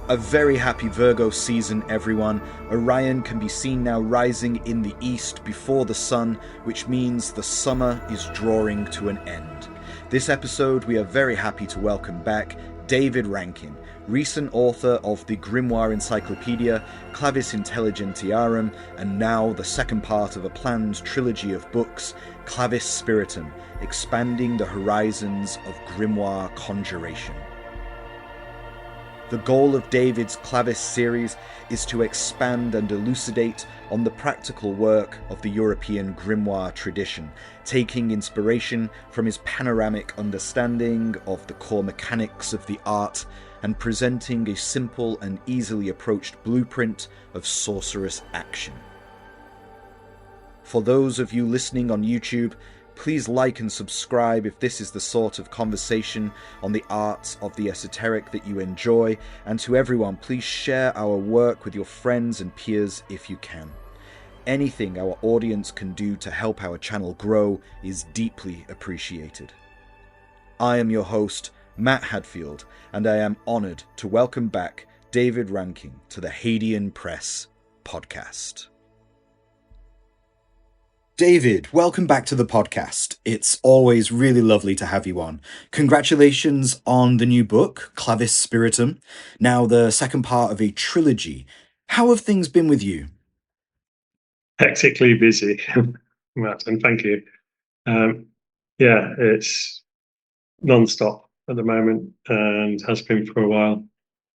A very happy Virgo season, everyone. Orion can be seen now rising in the east before the sun, which means the summer is drawing to an end. This episode, we are very happy to welcome back David Rankine, recent author of the Grimoire Encyclopedia, Clavis Intelligentiarum, and now the second part of a planned trilogy of books, Clavis Spiritum, expanding the horizons of Grimoire Conjuration. The goal of David's Clavis series is to expand and elucidate on the practical work of the European Grimoire Tradition, taking inspiration from his panoramic understanding of the core mechanics of the art and presenting a simple and easily approached blueprint of sorcerous action. For those of you listening on YouTube, please like and subscribe if this is the sort of conversation on the arts of the esoteric that you enjoy, and to everyone, please share our work with your friends and peers if you can. Anything our audience can do to help our channel grow is deeply appreciated. I am your host, Matt Hadfield, and I am honoured to welcome back David Rankine to the Hadean Press podcast. David, welcome back to the podcast. It's always really lovely to have you on. Congratulations on the new book, Clavis Spiritum, now the second part of a trilogy. How have things been with you? Hectically busy, Matt, and thank you. It's non-stop at the moment and has been for a while,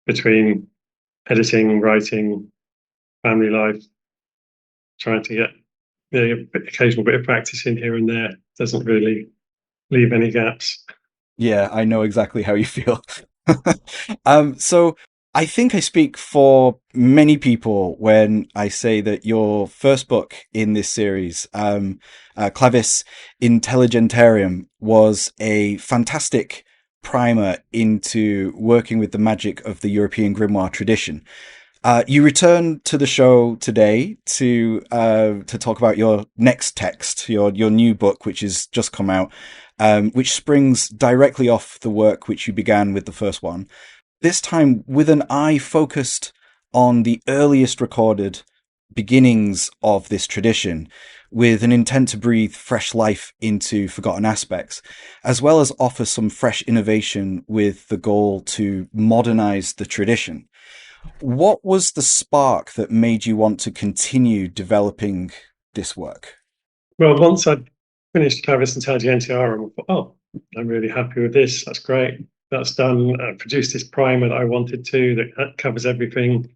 between editing, writing, family life, trying to get the occasional bit of practice in here and there. Doesn't really leave any gaps. Yeah, I know exactly how you feel. So I think I speak for many people when I say that your first book in this series, Clavis Intelligentiarum, was a fantastic primer into working with the magic of the European Grimoire Tradition. You return to the show today to talk about your next text, your new book, which has just come out, which springs directly off the work which you began with the first one. This time with an eye focused on the earliest recorded beginnings of this tradition, with an intent to breathe fresh life into forgotten aspects, as well as offer some fresh innovation with the goal to modernize the tradition. What was the spark that made you want to continue developing this work? Well, once I'd finished Clavis Intelligentiarum, I thought, oh, I'm really happy with this. That's great. That's done. I produced this primer that I wanted to, that covers everything.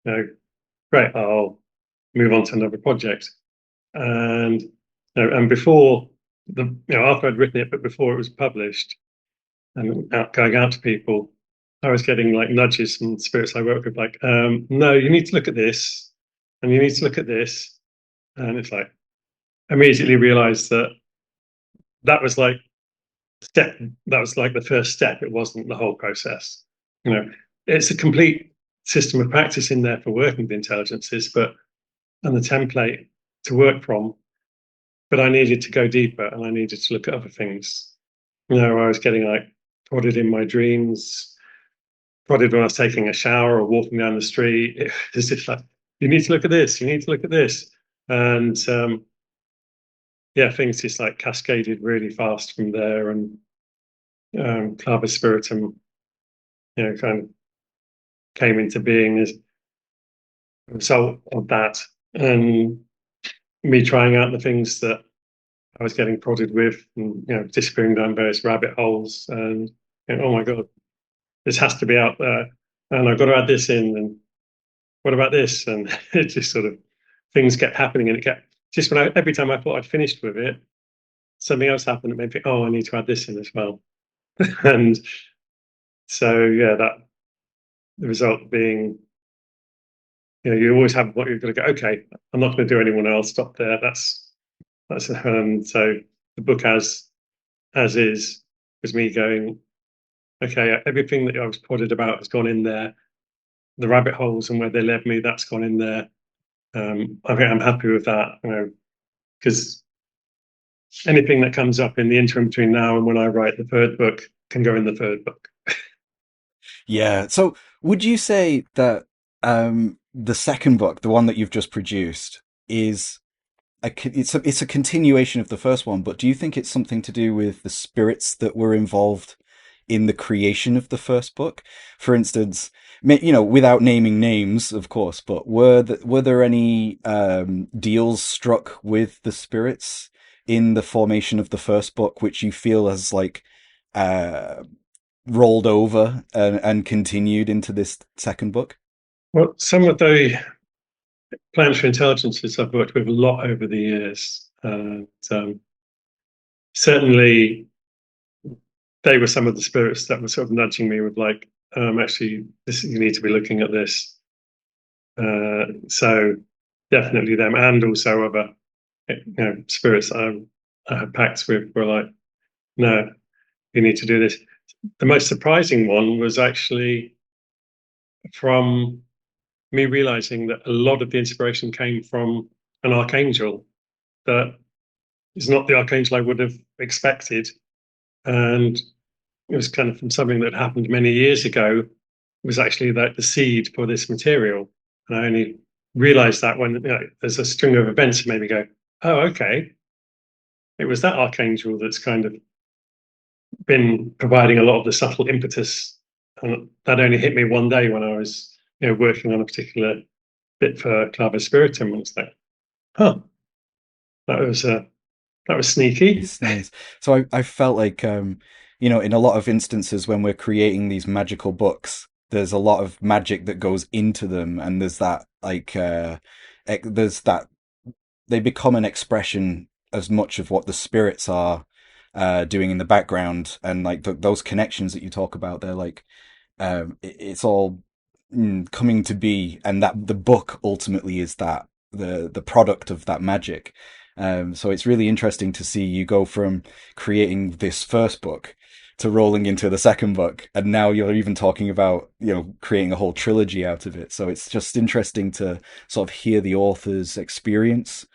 Great. I'll move on to another project. And before after I'd written it, but before it was published and going out to people, I was getting like nudges from spirits I work with, like, no, you need to look at this, and you need to look at this, and it's like, immediately realized that was like the first step. It wasn't the whole process. It's a complete system of practice in there for working with intelligences, and the template to work from. But I needed to go deeper, and I needed to look at other things. I was getting like prodded in my dreams, prodded when I was taking a shower or walking down the street. It was just like, you need to look at this, you need to look at this. And things just like cascaded really fast from there. And Clavis Spiritum, kind of came into being as a result of that. And me trying out the things that I was getting prodded with, and disappearing down various rabbit holes, and oh my God, this has to be out there, and I've got to add this in, and what about this? And it just sort of, things kept happening, and it kept just every time I thought I'd finished with it, something else happened that made me think, oh, I need to add this in as well. And so that the result being, you always have what you're going to go, okay, I'm not going to do anyone else, stop there. That's so the book as is was me going, okay, everything that I was prodded about has gone in there. The rabbit holes and where they led me, that's gone in there. I think I'm happy with that, because anything that comes up in the interim between now and when I write the third book can go in the third book. Yeah. So Would you say that the second book, the one that you've just produced, is it's a continuation of the first one, but do you think it's something to do with the spirits that were involved in the creation of the first book? For instance, without naming names, of course, but were there any deals struck with the spirits in the formation of the first book, which you feel has like uh, rolled over and continued into this second book? Well, some of the planetary intelligences I've worked with a lot over the years, and certainly they were some of the spirits that were sort of nudging me with like, actually, this you need to be looking at this. So definitely them, and also other spirits that I had pacts with were like, no, you need to do this. The most surprising one was actually from me realizing that a lot of the inspiration came from an archangel that is not the archangel I would have expected. And it was kind of from something that happened many years ago. It was actually like the seed for this material. And I only realized that when there's a string of events that made me go, oh, okay. It was that archangel that's kind of been providing a lot of the subtle impetus. And that only hit me one day when I was working on a particular bit for Clavis Spirituum. And it's like, huh, that was sneaky. Nice, nice. So I felt like, in a lot of instances when we're creating these magical books, there's a lot of magic that goes into them, and there's that like, there's that they become an expression as much of what the spirits are doing in the background, and like those connections that you talk about, they're like, it's all coming to be, and that the book ultimately is that the product of that magic. So it's really interesting to see you go from creating this first book to rolling into the second book, and now you're even talking about creating a whole trilogy out of it. So it's just interesting to sort of hear the author's experience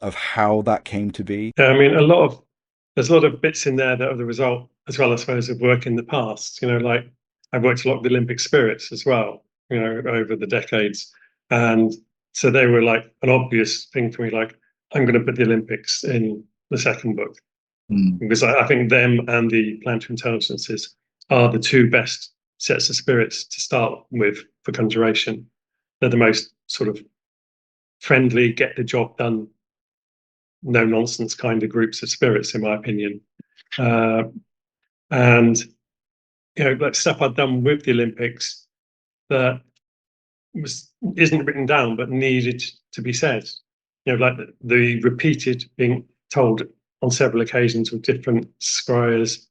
of how that came to be. Yeah, I mean, there's a lot of bits in there that are the result, as well, I suppose, of work in the past. Like I've worked a lot with Olympic spirits as well, over the decades. And so they were like an obvious thing for me, like, I'm going to put the Olympics in the second book Mm. because I think them and the planetary intelligences are the two best sets of spirits to start with for conjuration. They're the most sort of friendly, get the job done, no nonsense kind of groups of spirits, in my opinion. Uh, and like stuff I'd done with the Olympics that isn't written down but needed to be said. Like the repeated being told on several occasions with different scryers.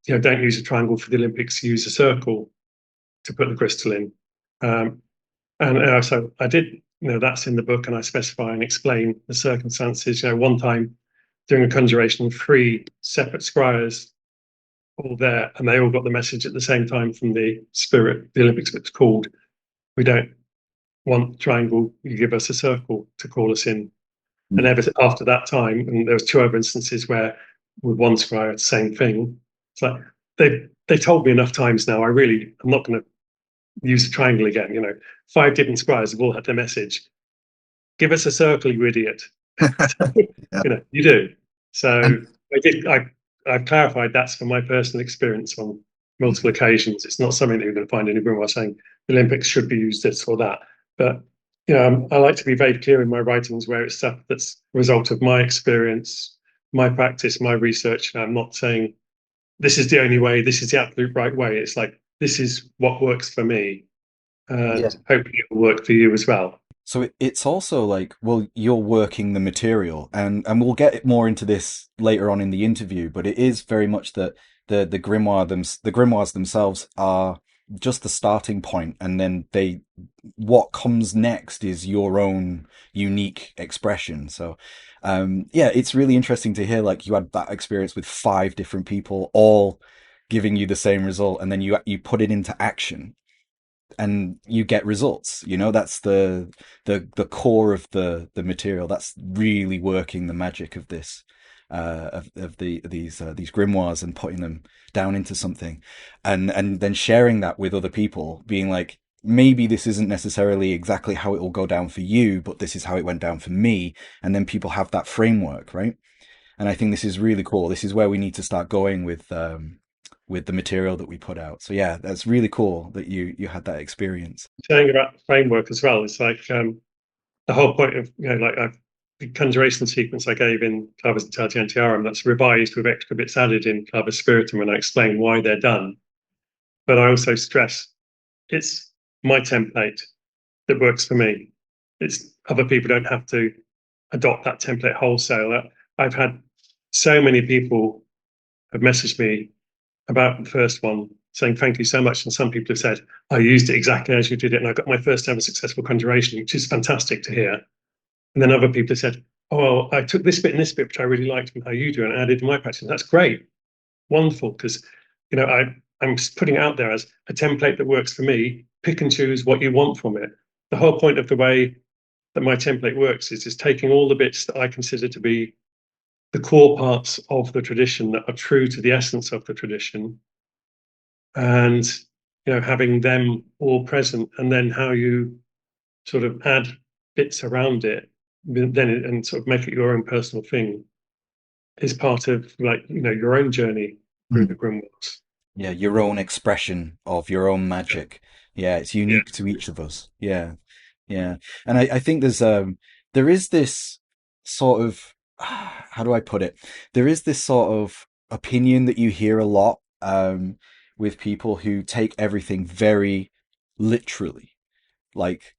Don't use a triangle for the Olympics. Use a circle to put the crystal in. And so I did. That's in the book, and I specify and explain the circumstances. One time doing a conjuration, three separate scryers all there, and they all got the message at the same time from the spirit. The Olympics was called. We don't want triangle. You give us a circle to call us in. And ever after that time, and there was two other instances where with one scryer, the same thing. It's like they told me enough times now. I'm not going to use a triangle again. Five different scryers have all had their message. Give us a circle, you idiot. Yeah. You do. And So I've clarified that's from my personal experience on multiple occasions. It's not something that you're going to find in a grimoire saying the Olympics should be used this or that. But I like to be very clear in my writings where it's stuff that's a result of my experience, my practice, my research. And I'm not saying this is the only way, this is the absolute right way. It's like this is what works for me, yeah. and hopefully it will work for you as well. So it's also like, well, you're working the material, and we'll get more into this later on in the interview, but it is very much that the grimoires themselves are just the starting point, and then what comes next is your own unique expression. So yeah, it's really interesting to hear like you had that experience with five different people all giving you the same result, and then you put it into action and you get results. That's the core of the material. That's really working the magic of this. of these grimoires and putting them down into something, and then sharing that with other people, being like, maybe this isn't necessarily exactly how it will go down for you, but this is how it went down for me, and then people have that framework, right? And I think this is really cool. This is where we need to start going with the material that we put out. So yeah, that's really cool that you had that experience. Saying about the framework as well, it's like the whole point of, like the conjuration sequence I gave in Clavis Intelligentiarum, that's revised with extra bits added in Clavis Spiritum, and I explain why they're done. But I also stress it's my template that works for me. It's other people don't have to adopt that template wholesale. I've had so many people have messaged me about the first one saying thank you so much, and some people have said I used it exactly as you did it, and I got my first ever successful conjuration, which is fantastic to hear. And then other people have said, oh, well, I took this bit and this bit, which I really liked from how you do, and added in my practice. That's great, wonderful, because I'm putting it out there as a template that works for me. Pick and choose what you want from it. The whole point of the way that my template works is taking all the bits that I consider to be the core parts of the tradition that are true to the essence of the tradition, and having them all present, and then how you sort of add bits around it, then and sort of make it your own personal thing, is part of your own journey through the Mm. grimoires. Yeah, your own expression of your own magic. Yeah, it's Yeah, unique to each of us. Yeah, yeah. And I think there is this sort of how do I put it? There is this sort of opinion that you hear a lot with people who take everything very literally. Like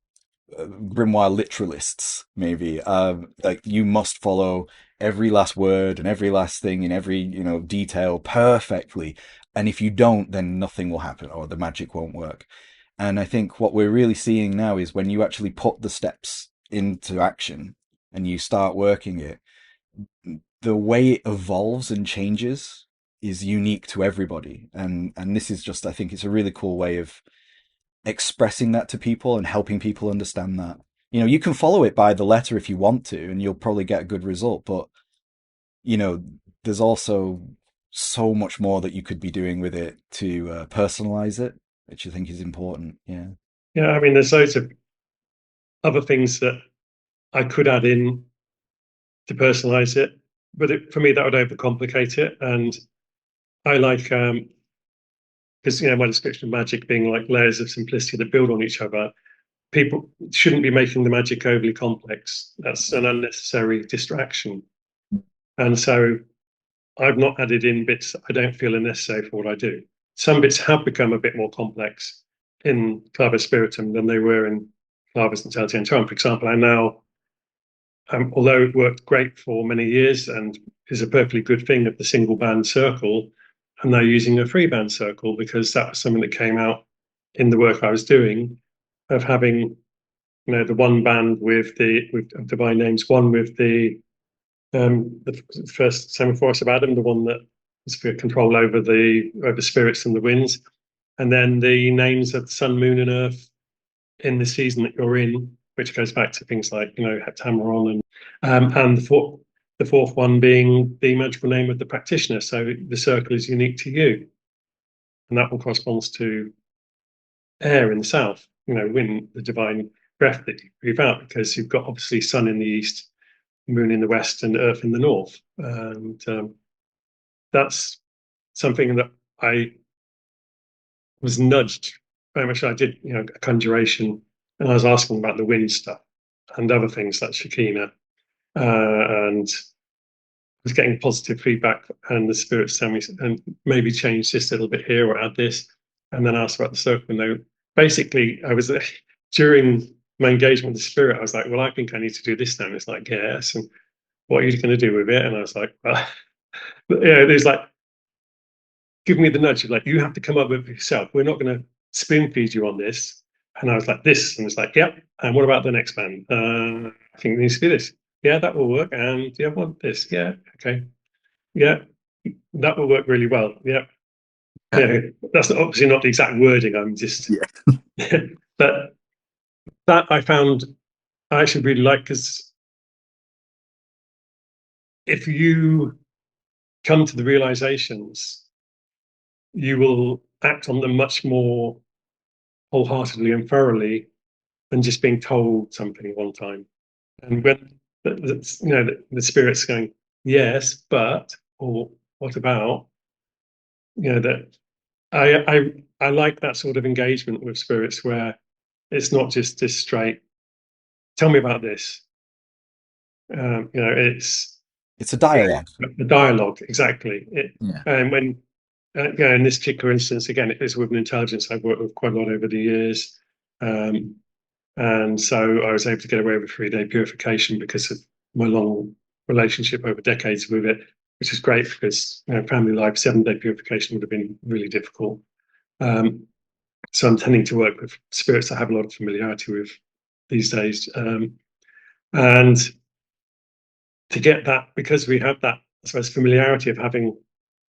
grimoire literalists, maybe. Like you must follow every last word and every last thing in every detail perfectly, and if you don't, then nothing will happen or the magic won't work. And I think what we're really seeing now is when you actually put the steps into action and you start working it, the way it evolves and changes is unique to everybody. And this is just, I think it's a really cool way of expressing that to people and helping people understand that. You can follow it by the letter if you want to, and you'll probably get a good result. But, you know, there's also so much more that you could be doing with it to personalize it, which I think is important. Yeah. yeah. I mean, there's loads of other things that I could add in to personalize it, but for me that would overcomplicate it. And I like because my description of magic being like layers of simplicity that build on each other. People shouldn't be making the magic overly complex. That's an unnecessary distraction. And so I've not added in bits that I don't feel are necessary for what I do. Some bits have become a bit more complex in Clavis Spiritum than they were in Clavis Intelligentiarum. For example, I now, although it worked great for many years and is a perfectly good thing of the single band circle, I'm now using a three band circle because that was something that came out in the work I was doing of having the one band with divine names, one with the first semaphorus of Adam, the one that is for control over the spirits and the winds, and then the names of the sun, moon, and earth in the season that you're in, which goes back to things like Heptameron, and the fourth one being the magical name of the practitioner. So the circle is unique to you, and that one corresponds to air in the south. Wind, the divine breath that you breathe out, because you've got obviously sun in the east, moon in the west, and earth in the north. And that's something that I was nudged very much. I did, a conjuration, and I was asking about the wind stuff and other things like Shekinah, and was getting positive feedback. And the spirits tell me, and maybe change this a little bit here or add this, and then asked about the circle. And they basically, I was during my engagement with the spirit, I was like, well, I think I need to do this now. And it's like, yes, and what are you going to do with it? And I was like, well, there's like, give me the nudge of like, you have to come up with it yourself. We're not going to spoon feed you on this. And I was like, this. And it's like, yep. And what about the next band? I think it needs to be this. Yeah, that will work. And yeah, want this. Yeah, okay. Yeah, that will work really well. Yeah. Yeah, that's obviously not the exact wording. I'm just, Yeah. but that I found I actually really like, because if you come to the realizations, you will act on them much more wholeheartedly and thoroughly than just being told something one time. And when the spirit's going, yes, but, or what about, that I like that sort of engagement with spirits where it's not just this straight, tell me about this. It's a dialogue. The dialogue, exactly. Yeah. And when, in this particular instance, again, it is with an intelligence I've worked with quite a lot over the years. And so I was able to get away with 3-day purification because of my long relationship over decades with it, which is great because family life, 7-day purification would have been really difficult. So I'm tending to work with spirits I have a lot of familiarity with these days. And to get that, because we have that, I suppose, familiarity of having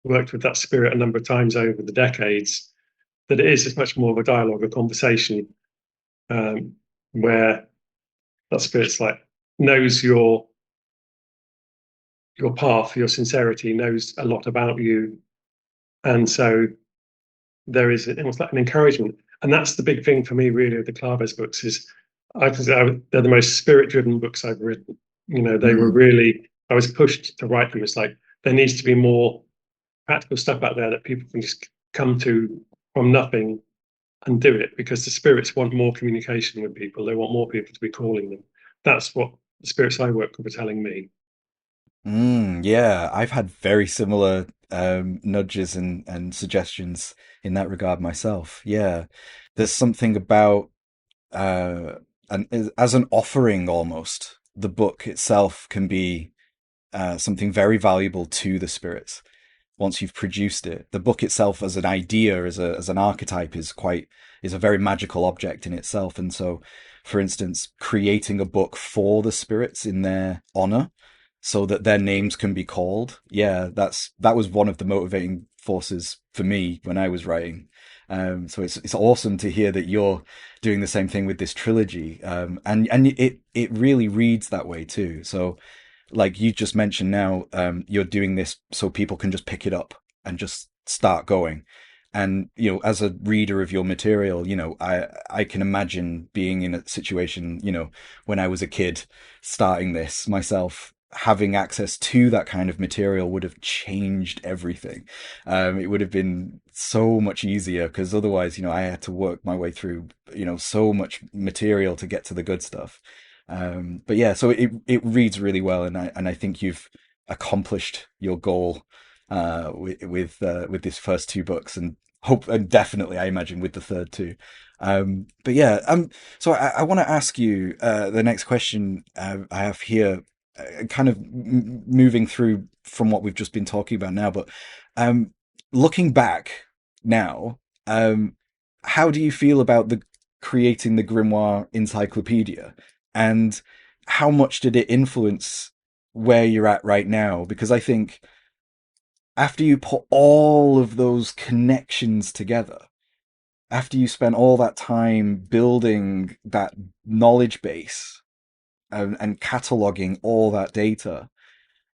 worked with that spirit a number of times over the decades, that it is much more of a dialogue, a conversation, where that spirit's like knows your path, your sincerity, knows a lot about you, and so there is almost like an encouragement. And that's the big thing for me, really, with the Clavis books is I consider they're the most spirit-driven books I've written. They were really, I was pushed to write them. It's like there needs to be more practical stuff out there that people can just come to from nothing and do it, because the spirits want more communication with people. They want more people to be calling them. That's what the spirits I work with are telling me. Yeah, I've had very similar nudges and suggestions in that regard myself. Yeah, there's something about and as an offering almost, the book itself can be something very valuable to the spirits once you've produced it. The book itself as an idea, as an archetype is a very magical object in itself. And so, for instance, creating a book for the spirits in their honor so that their names can be called. Yeah, that was one of the motivating forces for me when I was writing. So it's awesome to hear that you're doing the same thing with this trilogy. And it really reads that way too. So like you just mentioned now, you're doing this so people can just pick it up and just start going. And, as a reader of your material, I can imagine being in a situation, when I was a kid starting this myself, having access to that kind of material would have changed everything. It would have been so much easier because otherwise, I had to work my way through, so much material to get to the good stuff. But yeah, so it reads really well, and I think you've accomplished your goal with this first 2 books, and definitely I imagine with the third too. But yeah, so I want to ask you the next question I have here, kind of moving through from what we've just been talking about now, but looking back now, how do you feel about the creating the Grimoire Encyclopedia? And how much did it influence where you're at right now? Because I think after you put all of those connections together, after you spent all that time building that knowledge base and cataloging all that data,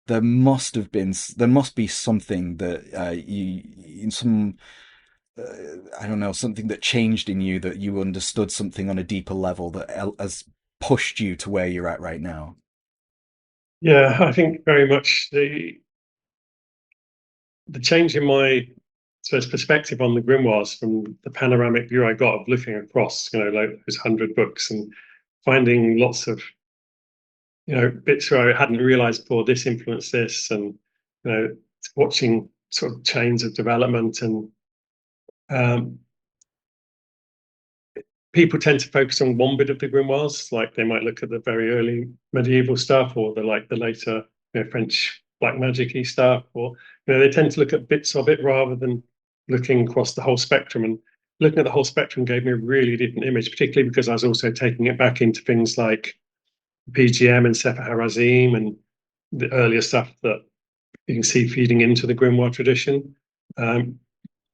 there must be something that I don't know, something that changed in you, that you understood something on a deeper level that has pushed you to where you're at right now. Yeah, I think very much the change in my perspective on the grimoires from the panoramic view I got of looking across, like those 100 books and finding lots of, bits where I hadn't realized before this influenced this, and, watching sort of chains of development. And um, people tend to focus on one bit of the grimoires, like they might look at the very early medieval stuff or the later, French black magic-y stuff, or they tend to look at bits of it rather than looking across the whole spectrum. And looking at the whole spectrum gave me a really different image, particularly because I was also taking it back into things like PGM and Sefer Harazim and the earlier stuff that you can see feeding into the grimoire tradition.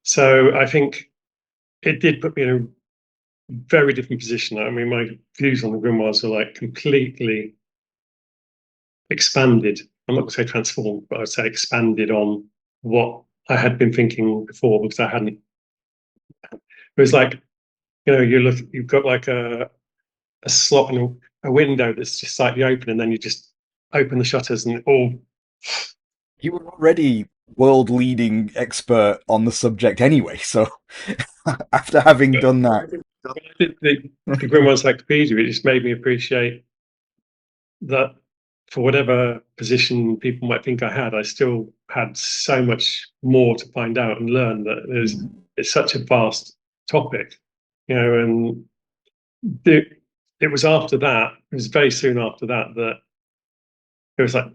So I think it did put me in a very different position. I mean, my views on the grimoires are like completely expanded I'm not going to say transformed, but I'd say expanded on what I had been thinking before, because I hadn't. It was like, you've got like a slot in a window that's just slightly open, and then you just open the shutters, and it all. You were already world-leading expert on the subject anyway, so after having But done that, when I did the Grimoire Encyclopedia, it just made me appreciate that for whatever position people might think I had, I still had so much more to find out and learn. That it's such a vast topic, and the, it was after that, it was very soon after that, that it was like,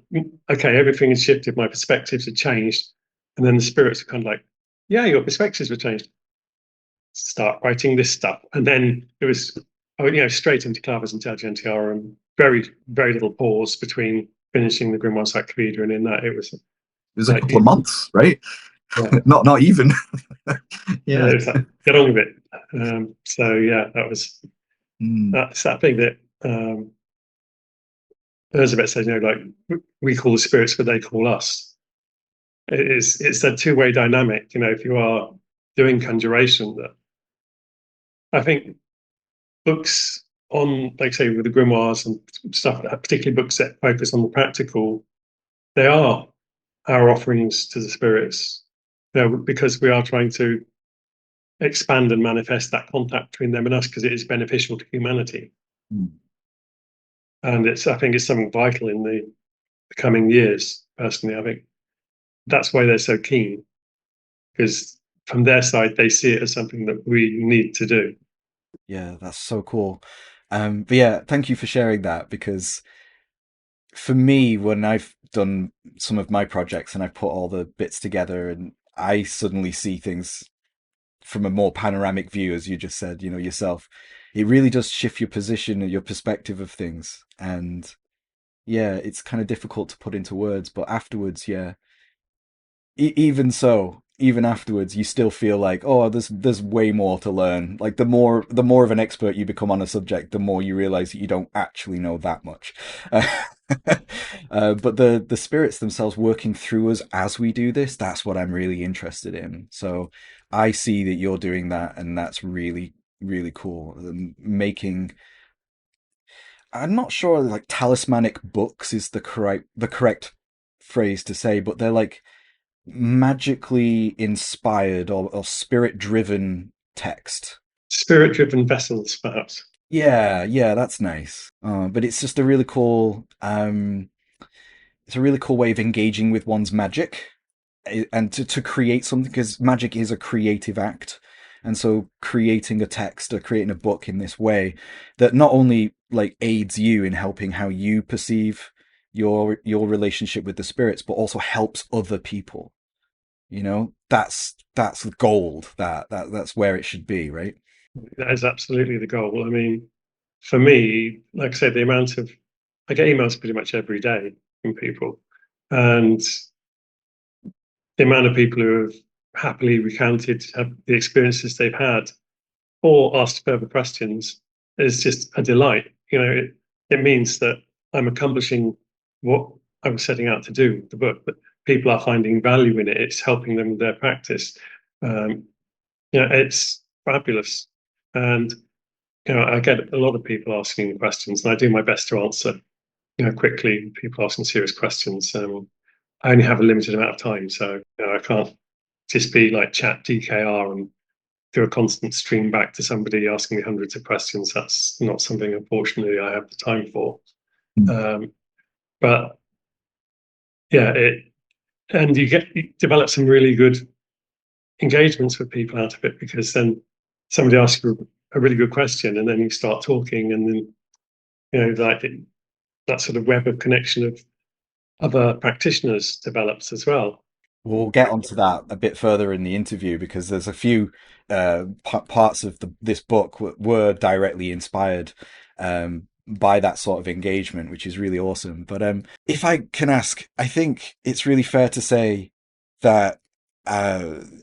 okay, everything had shifted, my perspectives had changed. And then the spirits were kind of like, yeah, your perspectives were changed. Start writing this stuff. And then it was, straight into Clavis Intelligentiarum, very, very little pause between finishing the Grimoire Encyclopedia, and in that it was was a like, couple of months, right? yeah, Not even. Yeah. it was like, get on with it. So yeah, Mm. that's that thing that Elizabeth said, like we call the spirits, but they call us. It's a two-way dynamic. If you are doing conjuration, that I think books on, like say, with the grimoires and stuff, particularly books that focus on the practical, they are our offerings to the spirits. Because we are trying to expand and manifest that contact between them and us, because it is beneficial to humanity. Mm. And I think it's something vital in the coming years. Personally, I think that's why they're so keen, because from their side, they see it as something that we need to do. Yeah, that's so cool. But yeah, thank you for sharing that, because for me, when I've done some of my projects and I've put all the bits together, and I suddenly see things from a more panoramic view, as you just said, yourself, it really does shift your position and your perspective of things. And yeah, it's kind of difficult to put into words, but afterwards, yeah, even afterwards, you still feel like, oh, there's way more to learn. Like the more of an expert you become on a subject, the more you realize that you don't actually know that much. But the spirits themselves working through us as we do this, that's what I'm really interested in. So I see that you're doing that, and that's really, really cool. Making, I'm not sure, like, talismanic books is the correct phrase to say, but they're like magically inspired or spirit driven text. Spirit-driven vessels, perhaps. Yeah, that's nice. But it's just a really cool, it's a really cool way of engaging with one's magic, and to create something, because magic is a creative act. And so creating a text or creating a book in this way that not only like aids you in helping how you perceive your relationship with the spirits, but also helps other people. That's gold. That's where it should be, right? That is absolutely the goal. I mean, for me, like I said, the amount of I get emails pretty much every day from people, and the amount of people who have happily recounted the experiences they've had or asked further questions is just a delight. It means that I'm accomplishing what I was setting out to do with the book, but people are finding value in it. It's helping them with their practice. Um, it's fabulous. And I get a lot of people asking questions, and I do my best to answer, quickly. People asking serious questions. I only have a limited amount of time, so I can't just be like chat DKR and do a constant stream back to somebody asking me hundreds of questions. That's not something, unfortunately, I have the time for. Um, but yeah, you develop some really good engagements with people out of it, because then somebody asks you a really good question, and then you start talking, and then like that sort of web of connection of other practitioners develops as well. We'll get onto that a bit further in the interview, because there's a few parts of this book were directly inspired by that sort of engagement, which is really awesome. But if I can ask, I think it's really fair to say that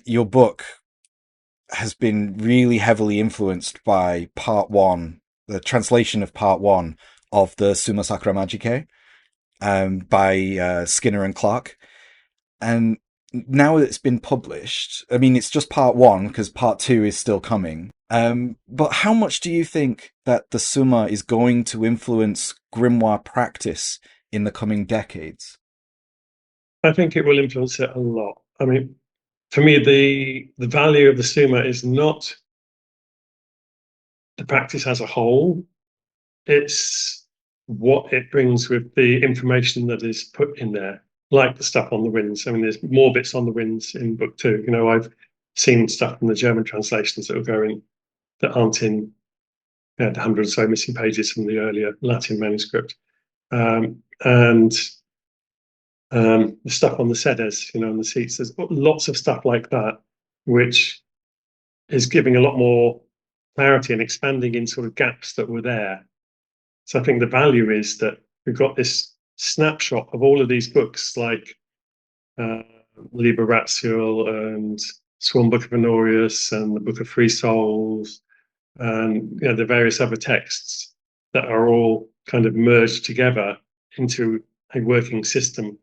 your book has been really heavily influenced by part one, the translation of part one of the Summa Sacre Magice. by Skinner and Clark. And now that it's been published, I mean, it's just part one because part two is still coming. But how much do you think that the Summa is going to influence grimoire practice in the coming decades? I think it will influence it a lot. I mean, for me, the value of the Summa is not the practice as a whole, it's what it brings with the information that is put in there, like the stuff on the winds. I mean, there's more bits on the winds in book two. You know, I've seen stuff from the German translations that will go in that aren't in the 100 or so missing pages from the earlier Latin manuscript. And the stuff on the sedes, you know, on the seats, there's lots of stuff like that, which is giving a lot more clarity and expanding in sort of gaps that were there. So I think the value is that we've got this snapshot of all of these books, like Liber Ratio and Swan Book of Honorius and the Book of Free Souls, and you know, the various other texts that are all kind of merged together into a working system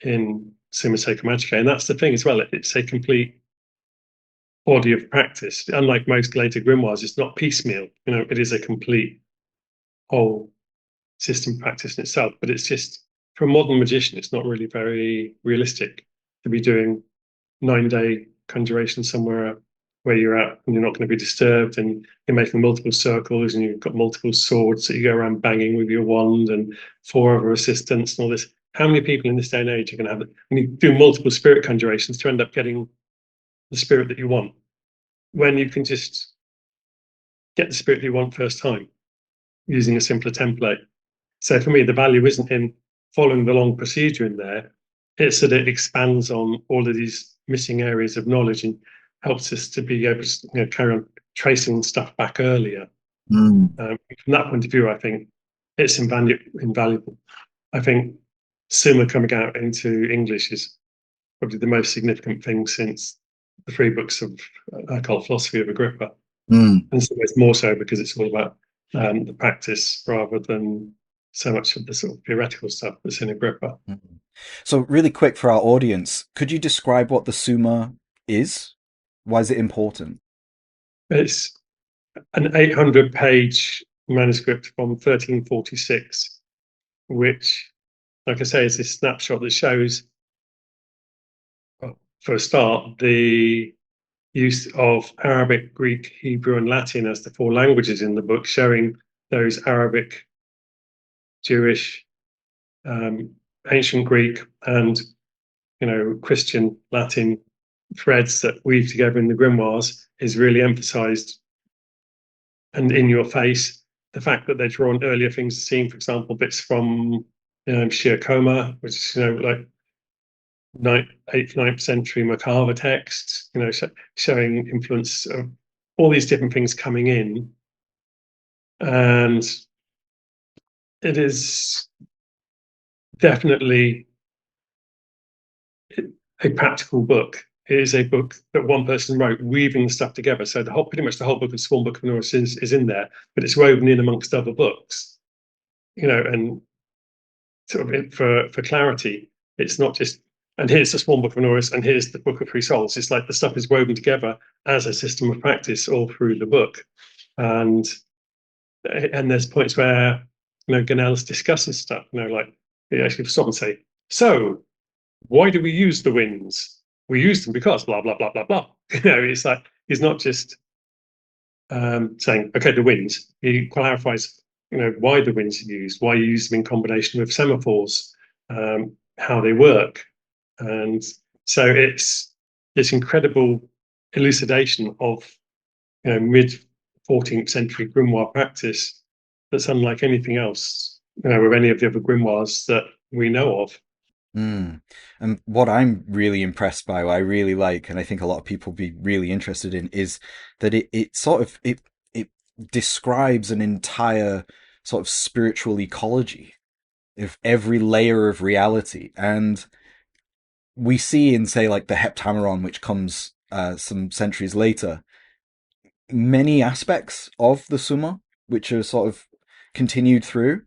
in Summa Sacre Magice. And that's the thing as well, it's a complete body of practice. Unlike most later grimoires, it's not piecemeal, you know, it is a complete whole system practice in itself. But it's just, for a modern magician, it's not really very realistic to be doing 9-day conjuration somewhere where you're at and you're not going to be disturbed, and you're making multiple circles and you've got multiple swords that you go around banging with your wand and 4 other assistants and all this. How many people in this day and age are going to have it? And you do multiple spirit conjurations to end up getting the spirit that you want, when you can just get the spirit that you want first time using a simpler template. So for me, the value isn't in following the long procedure in there. It's that it expands on all of these missing areas of knowledge and helps us to be able to, you know, carry on tracing stuff back earlier. Mm. From that point of view, I think it's invaluable. I think Summa coming out into English is probably the most significant thing since the 3 books of Occult Philosophy of Agrippa. Mm. And so it's more so because it's all about the practice rather than so much of the sort of theoretical stuff that's in Agrippa. Mm. So really quick for our audience, could you describe what the Summa is? Why is it important? It's an 800-page manuscript from 1346, which, like I say, is this snapshot that shows, well, for a start, the use of Arabic, Greek, Hebrew, and Latin as the 4 languages in the book, showing those Arabic, Jewish, ancient Greek, and Christian Latin threads that weave together in the grimoires is really emphasized and in your face. The fact that they're drawn earlier things seen, for example, bits from Shir Coma, which is like 8th, 9th century Macabre texts, showing influence of all these different things coming in. And it is definitely a practical book. It is a book that one person wrote, weaving the stuff together. So pretty much the whole book of Swan Book of Honorius is in there, but it's woven in amongst other books, and sort of for clarity, it's not just, and here's the Swan Book of Honorius and here's the Book of Free Souls. It's like the stuff is woven together as a system of practice all through the book. And there's points where, Ganellis discusses stuff, like he actually stop and say, so why do we use the winds? We use them because blah, blah, blah, blah, blah. It's like, he's not just saying, okay, the winds. He clarifies, why the winds are used, why you use them in combination with semaphores, how they work. And so it's this incredible elucidation of, mid 14th century grimoire practice that's unlike anything else, with any of the other grimoires that we know of. Mm. And what I'm really impressed by, what I really like, and I think a lot of people be really interested in, is that it sort of it describes an entire sort of spiritual ecology of every layer of reality. And we see in, say, like the Heptameron, which comes some centuries later, many aspects of the Summa which are sort of continued through.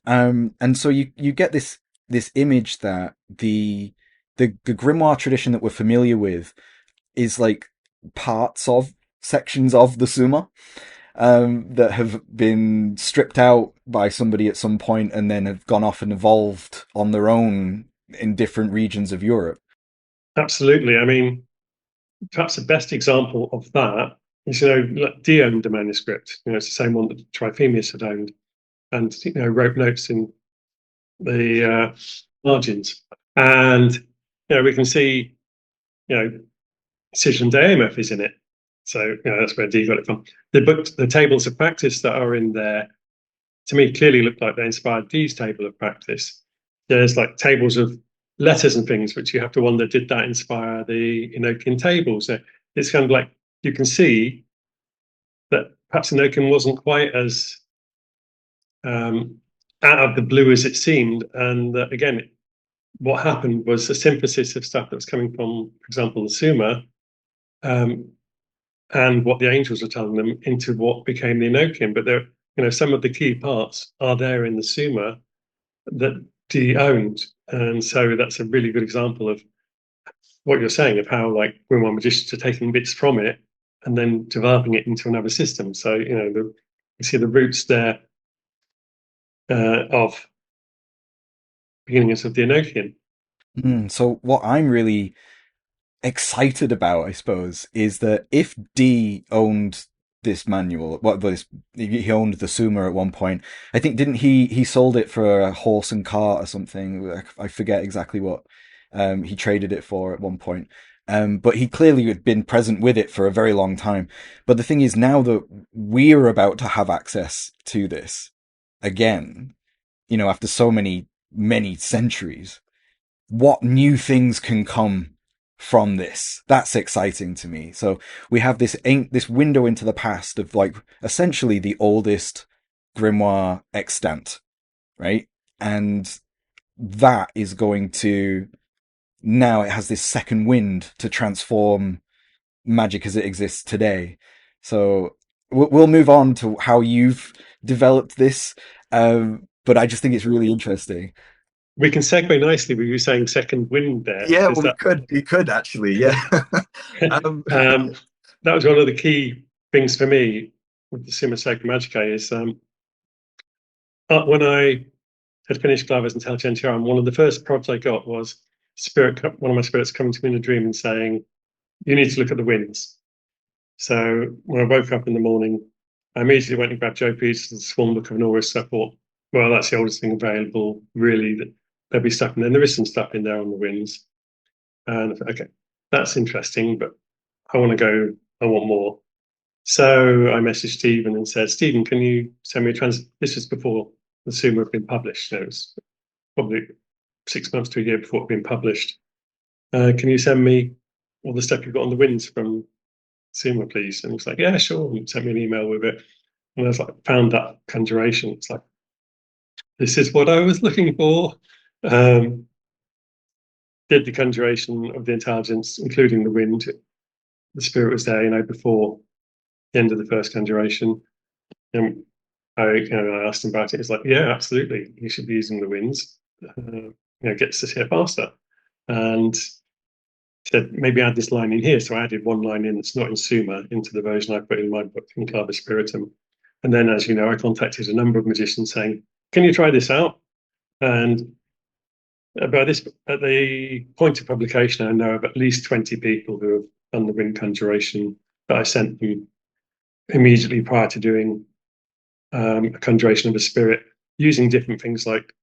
And so you get this this image that the grimoire tradition that we're familiar with is like parts of sections of the Summa that have been stripped out by somebody at some point and then have gone off and evolved on their own in different regions of Europe. Absolutely. I mean, perhaps the best example of that is, like Dee owned the manuscript. It's the same one that Trithemius had owned, and wrote notes in the margins. And we can see, Decision de is in it. So that's where Dee got it from. The tables of practice that are in there, to me, clearly look like they inspired Dee's table of practice. There's like tables of letters and things, which you have to wonder, did that inspire the Enochian tables? So it's kind of like you can see that perhaps Enochian wasn't quite as out of the blue as it seemed. And again, what happened was a synthesis of stuff that was coming from, for example, the Suma, and what the angels were telling them into what became the Enochian. But there, some of the key parts are there in the Suma that Dee owned. And so that's a really good example of what you're saying, of how like Grimoire magicians are taking bits from it and then developing it into another system. So, you see the roots there of beginnings of the Enochian. So what I'm really excited about, I suppose, is that if Dee owned this manual, he owned the Summa at one point. I think didn't he sold it for a horse and cart or something. I forget exactly what he traded it for at one point. But he clearly had been present with it for a very long time. But the thing is, now that we're about to have access to this again, after so many centuries, what new things can come from this? That's exciting to me. So we have this window into the past of like essentially the oldest grimoire extant, right? And that is going to, now it has this second wind to transform magic as it exists today. So we'll move on to how you've developed this, but I just think it's really interesting. We can segue nicely with you saying second wind there, Yeah, because well, we could actually, yeah. um, that was one of the key things for me with the Summa Sacre Magice is when I had finished Clavis Intelligentiarum, one of the first prods I got was one of my spirits coming to me in a dream and saying, "You need to look at the winds." So when I woke up in the morning, I immediately went and grabbed Joe Peterson's Swan Book of Norris. I thought, well, that's the oldest thing available, really. There'll be stuff, and then there is some stuff in there on the winds. And I thought, okay, that's interesting, but I want to go, I want more. So I messaged Stephen and said, Stephen, can you send me a This was before the Summa had been published. It was probably 6 months to a year before it had been published. Can you send me all the stuff you've got on the winds from Summa, please? And he was like, yeah, sure. And sent me an email with it. And I was like, found that conjuration. It's like, this is what I was looking for. Did the conjuration of the intelligence, including the wind. The spirit was there, before the end of the first conjuration. And I asked him about it. It's like, yeah, absolutely. You should be using the winds. Gets us here faster. And said, maybe add this line in here. So I added one line in that's not in Summa into the version I put in my book in Clavis Spiritum. And then, as you know, I contacted a number of magicians saying, can you try this out? And at the point of publication, I know of at least 20 people who have done the wind conjuration that I sent them immediately prior to doing a conjuration of a spirit, using different things like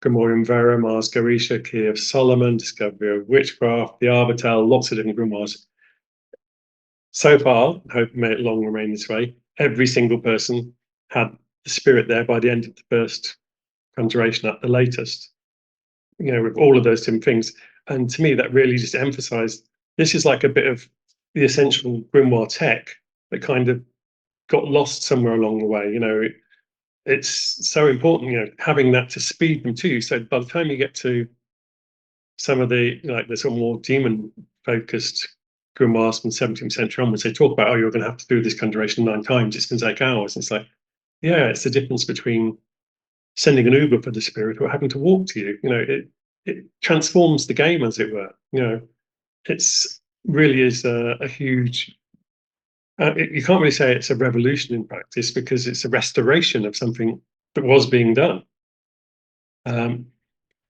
Grimoire Vera, Mars Garisha, Key of Solomon, Discovery of Witchcraft, the Arbitel, lots of different grimoires. So far, I hope may it long remain this way, every single person had the spirit there by the end of the first conjuration at the latest, with all of those different things. And to me, that really just emphasized this is like a bit of the essential grimoire tech that kind of got lost somewhere along the way. It's so important, having that to speed them too. So by the time you get to some of the sort of more demon focused grimoires from 17th century onwards, they talk about, oh, you're going to have to do this conjuration 9 times. It's going to take hours. And it's like, yeah, it's the difference between sending an Uber for the spirit or having to walk to you. It transforms the game, as it were. It's really is a huge. You can't really say it's a revolution in practice because it's a restoration of something that was being done. Um,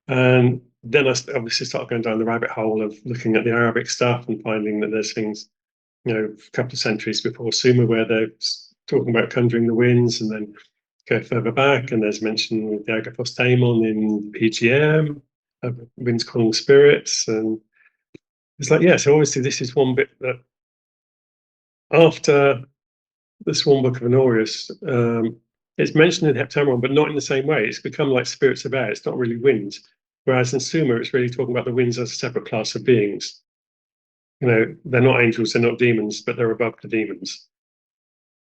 and then I obviously started going down the rabbit hole of looking at the Arabic stuff and finding that there's things, a couple of centuries before Suma where they're talking about conjuring the winds, and then go further back and there's mention with the Agathos Daemon in PGM, winds calling spirits. And it's like, yeah, so obviously this is one bit that after the Swan Book of Honorius, it's mentioned in Heptameron, but not in the same way. It's become like spirits of air. It's not really winds. Whereas in Suma, it's really talking about the winds as a separate class of beings. They're not angels, they're not demons, but they're above the demons.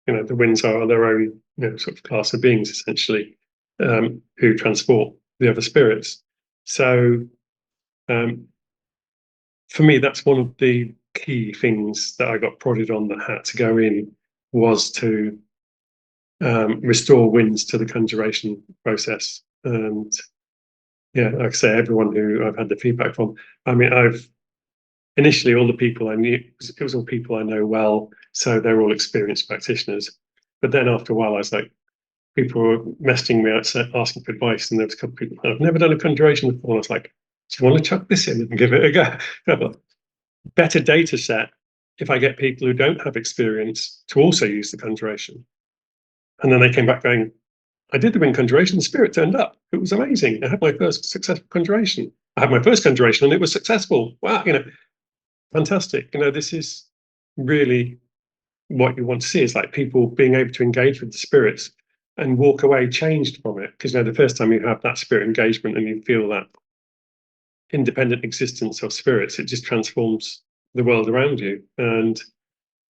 The winds are their own, sort of class of beings, essentially, who transport the other spirits. So, for me, that's one of the key things that I got prodded on that had to go in, was to restore winds to the conjuration process. And yeah, like I say, everyone who I've had the feedback from, I mean, initially all the people I knew, it was all people I know well, so they're all experienced practitioners. But then after a while, I was like, people were messaging me out, asking for advice, and there was a couple of people, I've never done a conjuration before. And I was like, do you want to chuck this in and give it a go? Have a better data set if I get people who don't have experience to also use the conjuration. And then they came back going, I did the wind conjuration, the spirit turned up. It was amazing. I had my first successful conjuration. I had my first conjuration and it was successful. Wow, fantastic. This is really what you want to see, is like people being able to engage with the spirits and walk away changed from it. Because the first time you have that spirit engagement and you feel that independent existence of spirits, it just transforms the world around you. And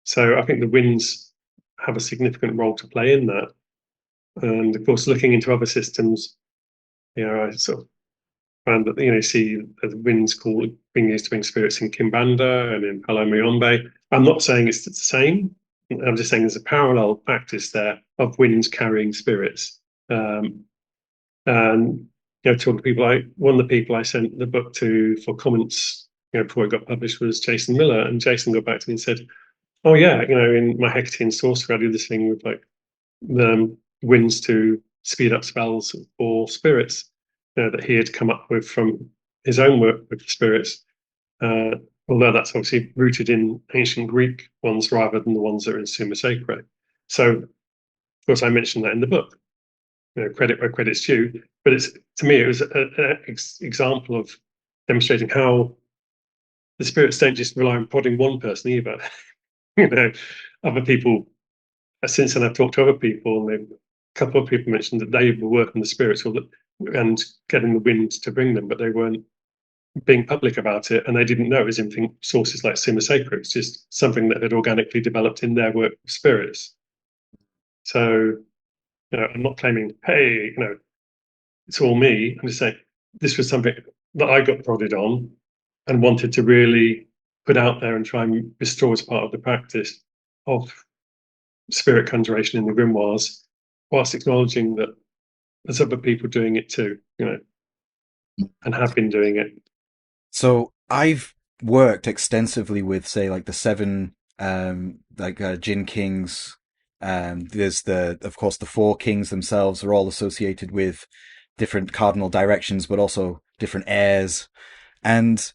so I think the winds have a significant role to play in that. And of course, looking into other systems, I sort of found that, see the winds being used to bring spirits in Kimbanda and in Palomayombe. I'm not saying it's the same. I'm just saying there's a parallel practice there of winds carrying spirits. And talking to people, one of the people I sent the book to for comments, before it got published, was Jason Miller, and Jason got back to me and said, "Oh yeah, in my Hecatian sorcery, I do this thing with like the winds to speed up spells or spirits that he had come up with from his own work with spirits." Although that's obviously rooted in ancient Greek ones rather than the ones that are in Summa Sacre. So, of course, I mentioned that in the book. Credit where credit's due. But to me, it was an example of demonstrating how the spirits don't just rely on prodding one person either. Other people. Since then, I've talked to other people, and a couple of people mentioned that they were working the spirits and getting the wind to bring them, but they weren't being public about it, and they didn't know it was in sources like Summa Sacre. It's just something that had organically developed in their work with spirits. So, I'm not claiming, hey, it's all me. I'm just saying this was something that I got prodded on and wanted to really put out there and try and restore as part of the practice of spirit conjuration in the grimoires, whilst acknowledging that there's other people doing it too, and have been doing it. So I've worked extensively with, say, like the seven, Jin Kings. There's of course, the four kings themselves are all associated with different cardinal directions, but also different airs. And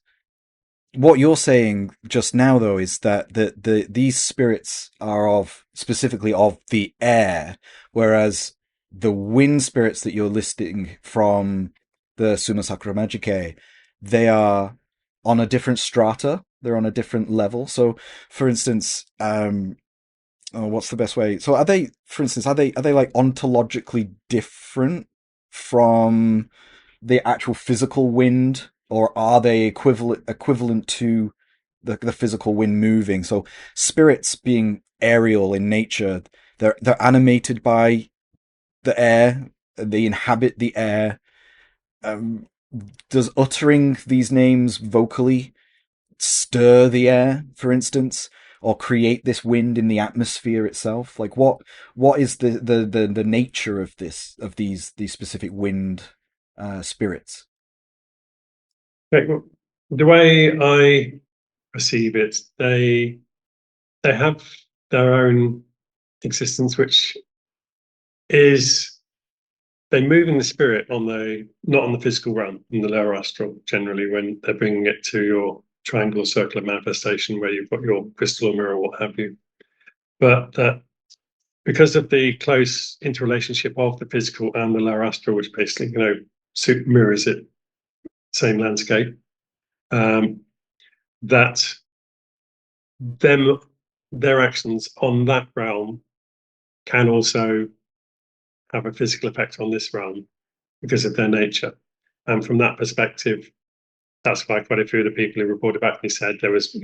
what you're saying just now, though, is that these spirits are specifically of the air, whereas the wind spirits that you're listing from the Summa Sacre Magice, they are on a different strata. They're on a different level. So, for instance, what's the best way? So, for instance, are they like ontologically different from the actual physical wind, or are they equivalent to the physical wind moving? So spirits being aerial in nature, they're animated by the air, they inhabit the air. Um, does uttering these names vocally stir the air, for instance? or create this wind in the atmosphere itself? Like what is the nature of these specific wind spirits? Okay, well, the way I perceive it, they have their own existence, which is they move in the spirit on the not on the physical realm, in the lower astral. Generally, when they're bringing it to your triangle or circle of manifestation, where you've got your crystal or mirror, or what have you. But because of the close interrelationship of the physical and the lower astral, which basically mirrors it, same landscape, that them their actions on that realm can also have a physical effect on this realm because of their nature. And from that perspective, that's why quite a few of the people who reported back to me said there was,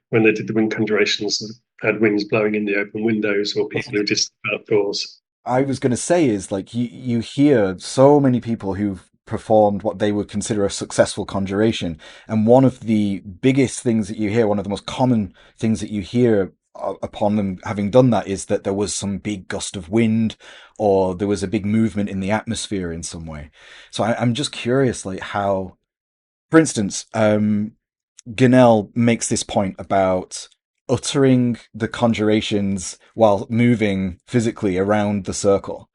when they did the wind conjurations, had winds blowing in the open windows, or people who just outdoors. I was going to say is like you hear so many people who've performed what they would consider a successful conjuration, and one of the biggest things that you hear, one of the most common things that you hear upon them having done that, is that there was some big gust of wind, or there was a big movement in the atmosphere in some way. So I'm just curious, like how, for instance, Gunnell makes this point about uttering the conjurations while moving physically around the circle.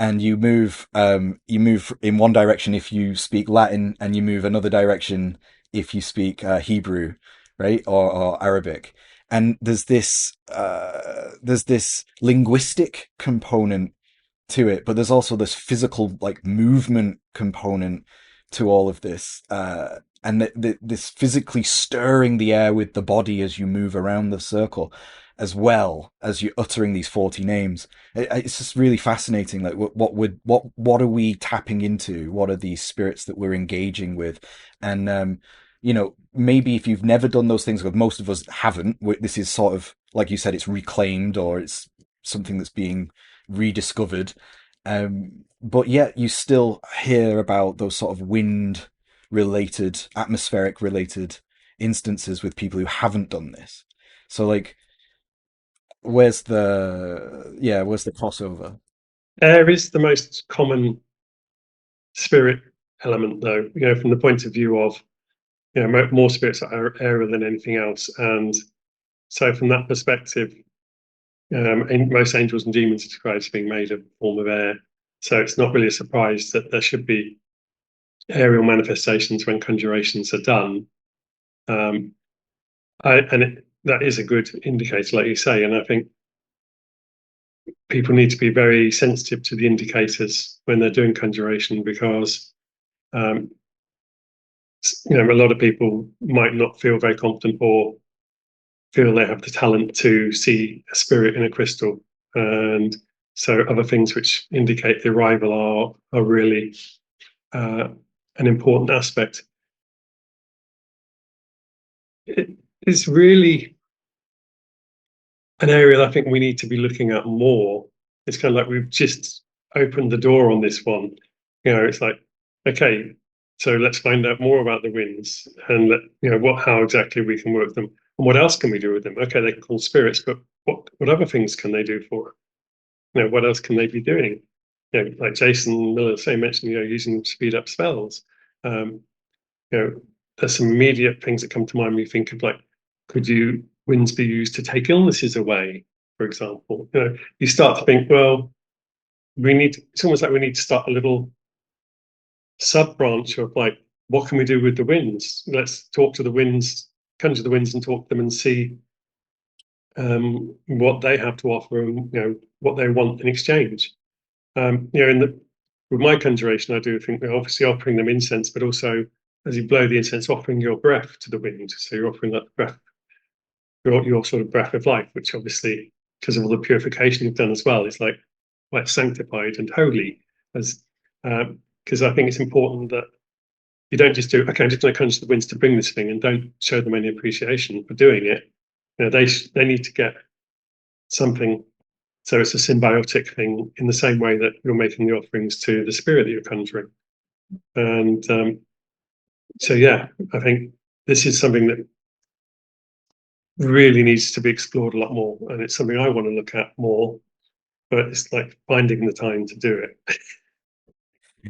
And you move in one direction if you speak Latin, and you move another direction if you speak Hebrew, right, or Arabic. And there's this linguistic component to it, but there's also this physical like movement component to all of this, and this physically stirring the air with the body as you move around the circle, as well as you uttering these 40 names. It's just really fascinating. Like what are we tapping into? What are these spirits that we're engaging with? And maybe if you've never done those things, because most of us haven't, this is sort of like you said, it's reclaimed, or it's something that's being rediscovered. But yet you still hear about those sort of wind related, atmospheric related instances with people who haven't done this. So like, where's the crossover? Air is the most common spirit element, though, from the point of view of, more spirits are air than anything else. And so from that perspective, most angels and demons are described as being made of a form of air. So it's not really a surprise that there should be aerial manifestations when conjurations are done. That is a good indicator, like you say. And I think people need to be very sensitive to the indicators when they're doing conjuration, because a lot of people might not feel very confident or feel they have the talent to see a spirit in a crystal, and so other things which indicate the arrival are really an important aspect. It is really an area that I think we need to be looking at more. It's kind of like we've just opened the door on this one. It's like, okay, so let's find out more about the winds, and how exactly we can work them, and what else can we do with them. Okay, they can call spirits, but what other things can they do for? What else can they be doing? Like Jason Miller mentioned, using speed up spells. Um, there's some immediate things that come to mind when you think of, like, could winds be used to take illnesses away, for example? You start to think, well, it's almost like we need to start a little sub branch of, like, what can we do with the winds? Let's talk to the winds, conjure the winds and talk to them and see what they have to offer, and what they want in exchange. With my conjuration, I do think we're obviously offering them incense, but also, as you blow the incense, offering your breath to the wind. So you're offering that breath, your sort of breath of life, which obviously, because of all the purification you've done as well, is like quite sanctified and holy. Because I think it's important that you don't just do, okay, I'm just going to conjure the winds to bring this thing, and don't show them any appreciation for doing it. They need to get something. So it's a symbiotic thing, in the same way that you're making the offerings to the spirit that you're conjuring. And so, yeah, I think this is something that really needs to be explored a lot more, and it's something I want to look at more. But it's like finding the time to do it.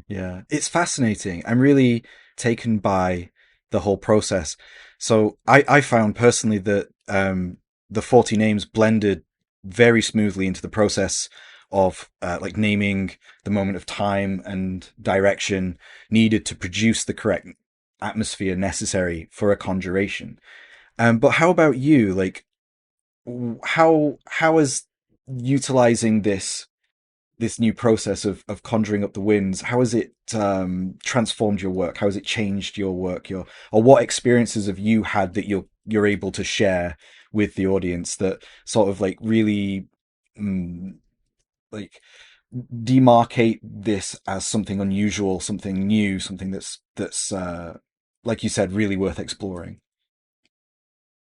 Yeah, it's fascinating. I'm really taken by the whole process. So I found personally that the 40 names blended very smoothly into the process of like naming the moment of time and direction needed to produce the correct atmosphere necessary for a conjuration. But how about you? Like, how is utilizing this new process of conjuring up the winds, how has it transformed your work? How has it changed your work? Or what experiences have you had that you're able to share with the audience that sort of like really mm, like demarcate this as something unusual, something new, something that's like you said, really worth exploring?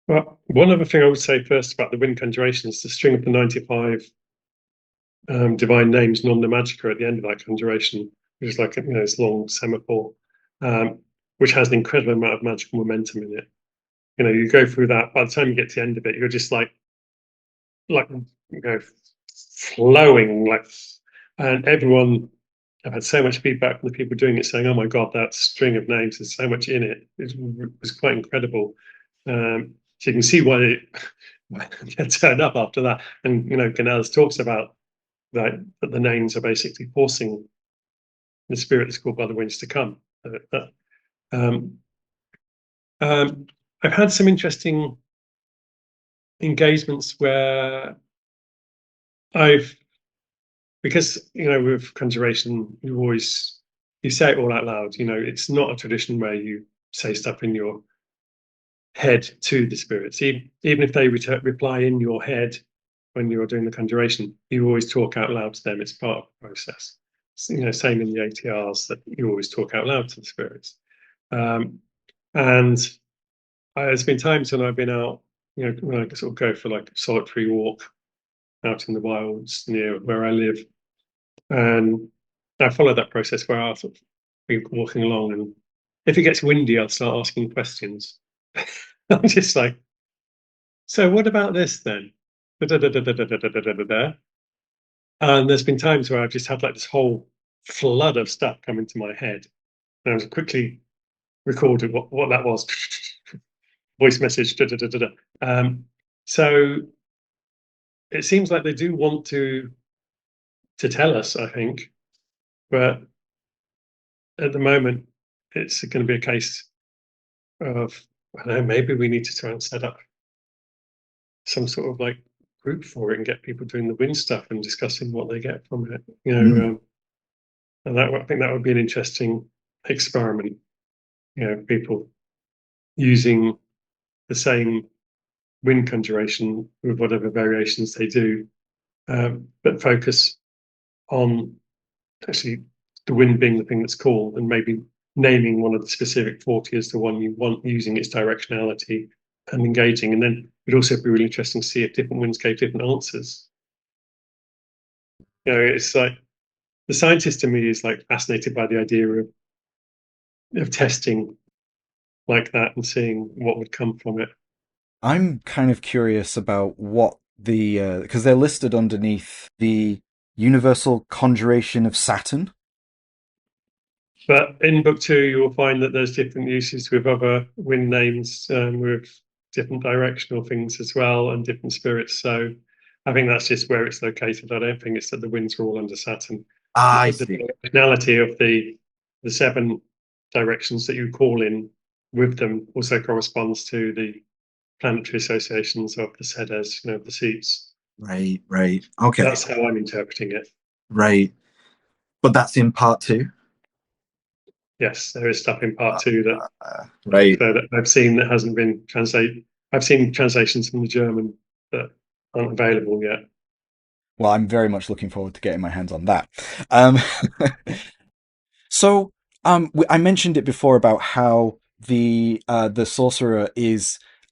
Well, one other thing I would say first about the wind conjuration is the string of the 95 divine names, non the Magica, at the end of that conjuration, which is like this long semaphore, um, which has an incredible amount of magical momentum in it. You go through that. By the time you get to the end of it, you're just like flowing, and everyone. I've had so much feedback from the people doing it saying, "Oh my God, that string of names, there's so much in it. It was quite incredible." So you can see why they turned up after that. And Canales talks about that the names are basically forcing the spirit that's called by the winds to come. Um, um, I've had some interesting engagements where I've because with conjuration you say it all out loud. It's not a tradition where you say stuff in your head to the spirits. Even if they reply in your head when you're doing the conjuration, you always talk out loud to them. It's part of the process. Same in the ATRs, that you always talk out loud to the spirits. Um, and there's been times when I've been out, when I sort of go for like a solitary walk out in the wilds near where I live, and I follow that process where I'll sort of be walking along, and if it gets windy, I'll start asking questions. I'm just like, so what about this then? And there's been times where I've just had like this whole flood of stuff come into my head, and I was quickly recorded what that was. Voice message. So it seems like they do want to tell us, I think, but at the moment it's going to be a case of, I don't know, maybe we need to try and set up some sort of like group for it and get people doing the wind stuff and discussing what they get from it. Mm. And I think that would be an interesting experiment. People using the same wind conjuration with whatever variations they do, but focus on actually the wind being the thing that's cool, and maybe naming one of the specific 40 as the one you want, using its directionality and engaging. And then it'd also be really interesting to see if different winds gave different answers. It's like the scientist in me is like fascinated by the idea of testing like that and seeing what would come from it. I'm kind of curious about what because they're listed underneath the Universal Conjuration of Saturn. But in book two, you will find that there's different uses with other wind names, with different directional things as well, and different spirits. So I think that's just where it's located. I don't think it's that the winds are all under Saturn. I The see. directionality of the seven directions that you call in with them also corresponds to the planetary associations of the sedes, the seats. Right, right. Okay, That's how I'm interpreting it. right. But that's in part two. Yes, there is stuff in part two that Right. that I've seen that hasn't been translated. I've seen translations from the German that aren't available yet. Well, I'm very much looking forward to getting my hands on that. Um, so, I mentioned it before about how the sorcerer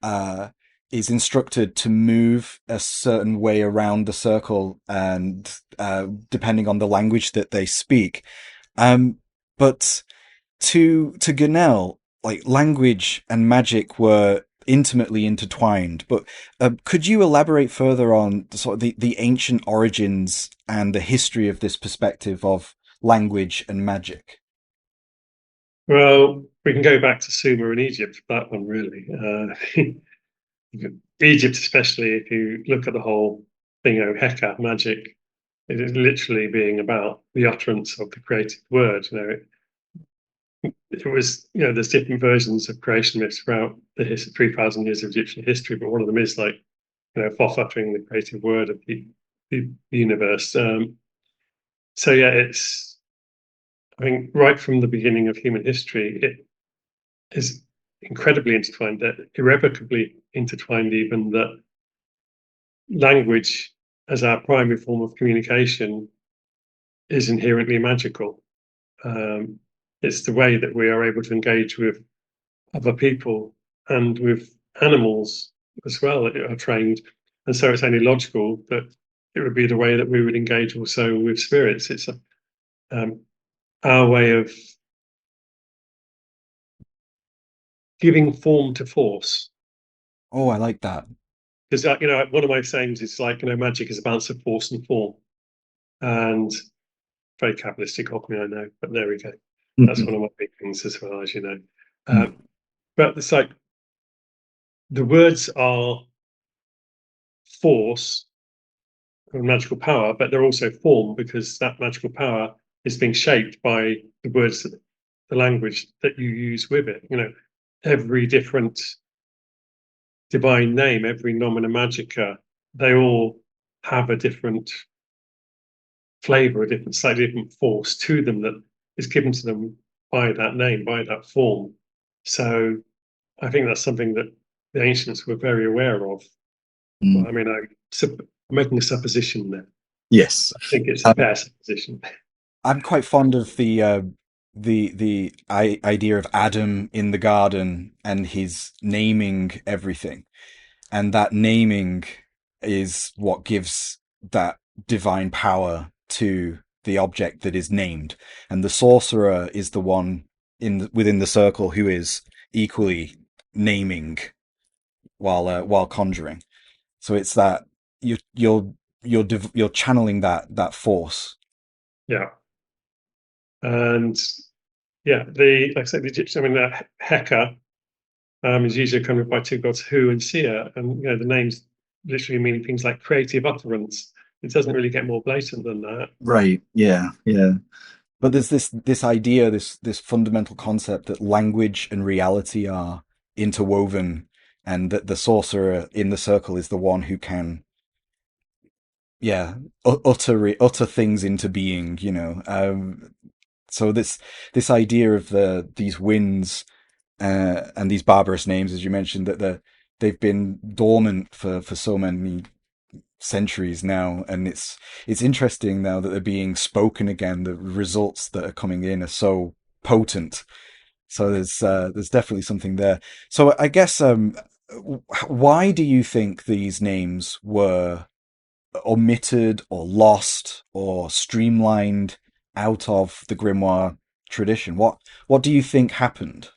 uh, is instructed to move a certain way around the circle, and depending on the language that they speak. But to Gunnell, like language and magic were intimately intertwined. But could you elaborate further on sort of the ancient origins and the history of this perspective of language and magic? Well, we can go back to Sumer in Egypt for that one, really. Egypt, especially, if you look at the whole thing of Heka, magic, it is literally being about the utterance of the creative word. It was, there's different versions of creation myths throughout the 3,000 years of Egyptian history, but one of them is like, Thoth uttering the creative word of the universe. So yeah, I think right from the beginning of human history, it is incredibly intertwined, that irrevocably intertwined, even that language as our primary form of communication is inherently magical. It's the way that we are able to engage with other people and with animals as well that are trained. And so it's only logical that it would be the way that we would engage also with spirits. It's our way of giving form to force. Oh, I like that. Because one of my sayings is like, magic is a balance of force and form. And very capitalistic of me, I know, but there we go. That's one of my big things as well, as you know. But it's like the words are force or magical power, but they're also form, because that magical power is being shaped by the words, the language that you use with it. Every different divine name, every nomina magica, they all have a different flavor, a different, slightly different force to them that is given to them by that name, by that form. So I think that's something that the ancients were very aware of. Well, I mean, I'm making a supposition there. Yes. I think it's a fair supposition. I'm quite fond of the idea of Adam in the garden and his naming everything, and that naming is what gives that divine power to the object that is named, and the sorcerer is the one within the circle who is equally naming while conjuring. So it's that you're channeling that force. Yeah. And yeah, like I said, the Egyptian, I mean, Heka is usually accompanied by two gods, Hu and Sia, and the names literally meaning things like creative utterance. It doesn't really get more blatant than that. Right. Yeah. Yeah. But there's this idea, this fundamental concept that language and reality are interwoven, and that the sorcerer in the circle is the one who can, yeah, utter things into being. So this idea of these winds and these barbarous names, as you mentioned, that they've been dormant for so many centuries now, and it's interesting now that they're being spoken again. The results that are coming in are so potent. So there's definitely something there. So I guess why do you think these names were omitted or lost or streamlined out of the grimoire tradition? What do you think happened?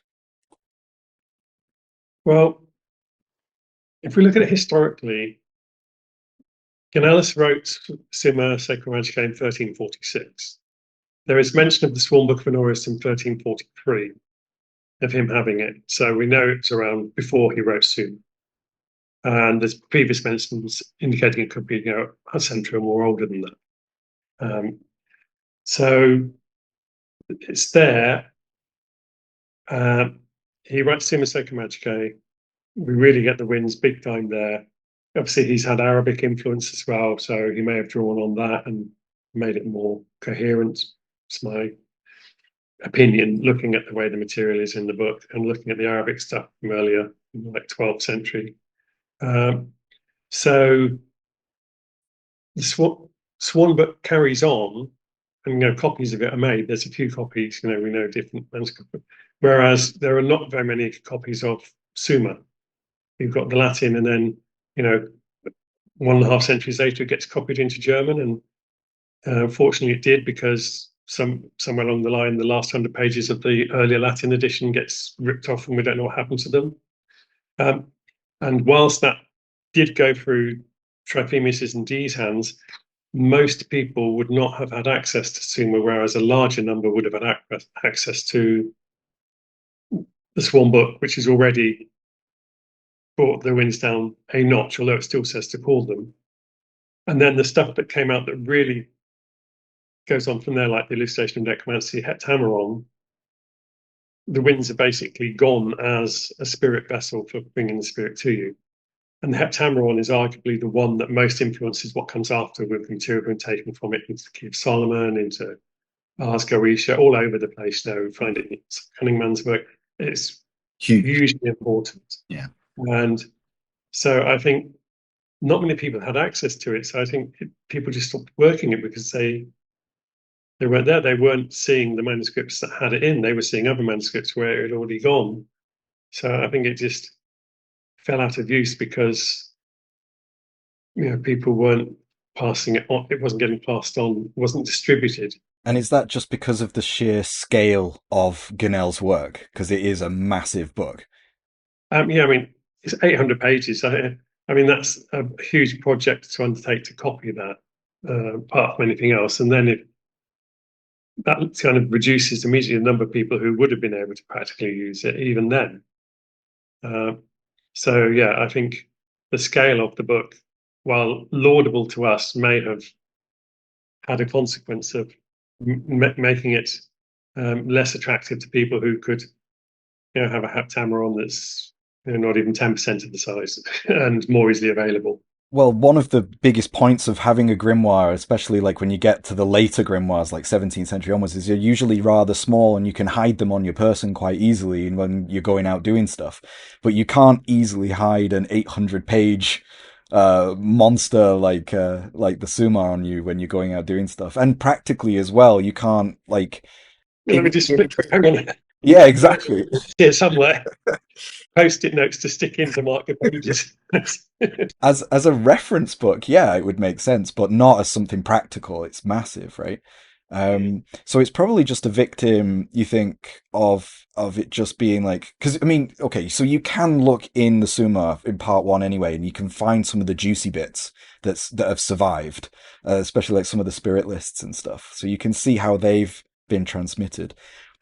Well, if we look at it historically, Canellus wrote Summa Sacre Magice in 1346. There is mention of the Sworn Book of Honorius in 1343 of him having it. So we know it's around before he wrote Summa. And there's previous mentions indicating it could be a century or more older than that. So it's there. He writes Summa Sacre Magice. We really get the winds big time there. Obviously, he's had Arabic influence as well, so he may have drawn on that and made it more coherent. It's my opinion, looking at the way the material is in the book and looking at the Arabic stuff from earlier, like 12th century. So the Swan book carries on, and copies of it are made. There's a few copies, we know different manuscripts, whereas there are not very many copies of Summa. You've got the Latin, and then 1.5 centuries later it gets copied into German, and unfortunately it did, because somewhere along the line the last 100 pages of the earlier Latin edition gets ripped off and we don't know what happened to them. And whilst that did go through Trophimus's and Dee's hands, most people would not have had access to Suma, whereas a larger number would have had access to the Swan book, which has already brought the wins down a notch, although it still says to call them. And then the stuff that came out that really goes on from there, like the elucidation of necromancy, Heptameron, the winds are basically gone as a spirit vessel for bringing the spirit to you. And the Heptameron is arguably the one that most influences what comes after, with material being taken from it into the Key of Solomon, into Ars Goetia, all over the place now. We find it in Cunningman's work. It's Huge. hugely important. Yeah. And so I think not many people had access to it. So I think people just stopped working it because they weren't there. They weren't seeing the manuscripts that had it in. They were seeing other manuscripts where it had already gone. So I think it just fell out of use because people weren't passing it on. It wasn't getting passed on. It wasn't distributed. And is that just because of the sheer scale of Gunnell's work? Because it is a massive book. Yeah, I mean, it's 800 pages. I mean, that's a huge project to undertake to copy that, apart from anything else. And then that kind of reduces immediately the number of people who would have been able to practically use it, even then. So, yeah, I think the scale of the book, while laudable to us, may have had a consequence of making it less attractive to people who could have a Heptameron that's not even 10% of the size and more easily available. Well, one of the biggest points of having a grimoire, especially like when you get to the later grimoires, like 17th century onwards, is you're usually rather small and you can hide them on your person quite easily when you're going out doing stuff. But you can't easily hide an 800-page monster like the Suma on you when you're going out doing stuff. And practically as well, you can't like Let me just hang on. yeah, exactly. Here somewhere. Post-it notes to stick into marker pages. As a reference book, yeah, it would make sense, but not as something practical. It's massive, right? So it's probably just a victim, you think, of it just being like, because I mean, okay, so you can look in the Summa in part one anyway, and you can find some of the juicy bits that have survived, especially like some of the spirit lists and stuff. So you can see how they've been transmitted.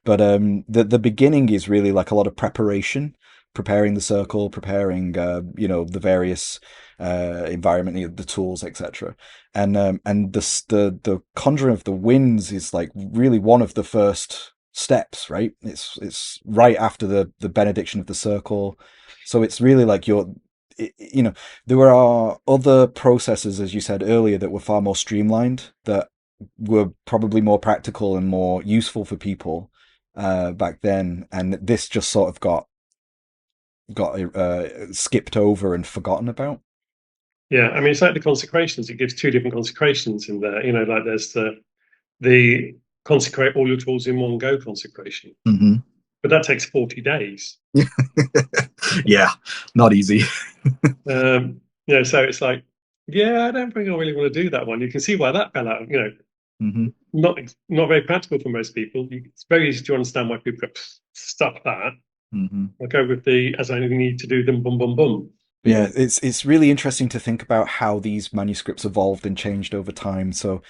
But the beginning is really like a lot of preparation, preparing the circle, preparing the various environment, the tools, etc. And the conjuring of the winds is like really one of the first steps, right? It's right after the benediction of the circle, so it's really like there are other processes, as you said earlier, that were far more streamlined, that were probably more practical and more useful for people back then, and this just sort of got skipped over and forgotten about. Yeah, I mean, it's like the consecrations. It gives two different consecrations in there. Like there's the consecrate all your tools in one go consecration, Mm-hmm. but that takes 40 days. Yeah, not easy. So it's like, yeah, I don't think I really want to do that one. You can see why that fell out. Mm-hmm. Not very practical for most people. It's very easy to understand why people go, stuff that. Mm-hmm. I'll go with the as I need to do them, boom, boom, boom. Yeah, it's really interesting to think about how these manuscripts evolved and changed over time. So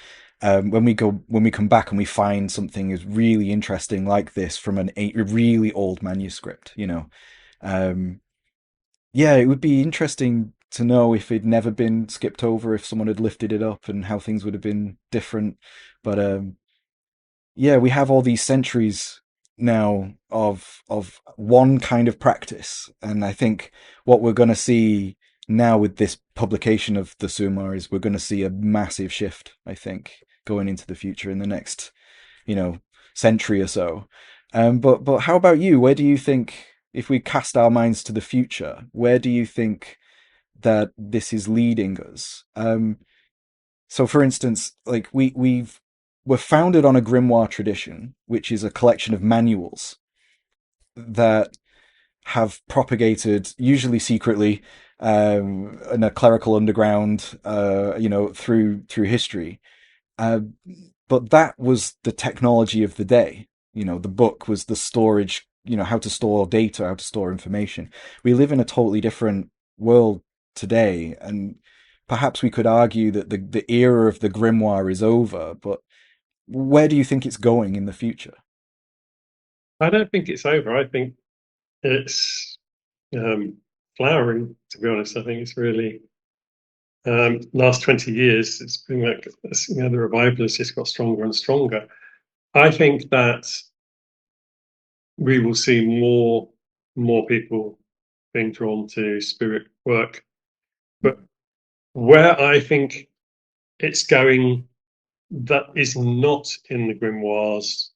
when we come back and we find something is really interesting like this from a really old manuscript, yeah, it would be interesting to know if it'd never been skipped over, if someone had lifted it up, and how things would have been different. But yeah, we have all these centuries now of one kind of practice, and I think what we're going to see now with this publication of the Summa is we're going to see a massive shift, I think, going into the future in the next, century or so. But how about you? Where do you think, if we cast our minds to the future, where do you think that this is leading us? So, for instance, like we're founded on a grimoire tradition, which is a collection of manuals that have propagated, usually secretly, in a clerical underground, through history. Uh, but that was the technology of the day. The book was the storage, how to store data, how to store information. We live in a totally different world today. And perhaps we could argue that the era of the grimoire is over, but where do you think it's going in the future? I don't think it's over. I think it's flowering, to be honest. I think it's really last 20 years, it's been like, the revival has just got stronger and stronger. I think that we will see more people being drawn to spirit work. But where I think it's going, that is not in the grimoires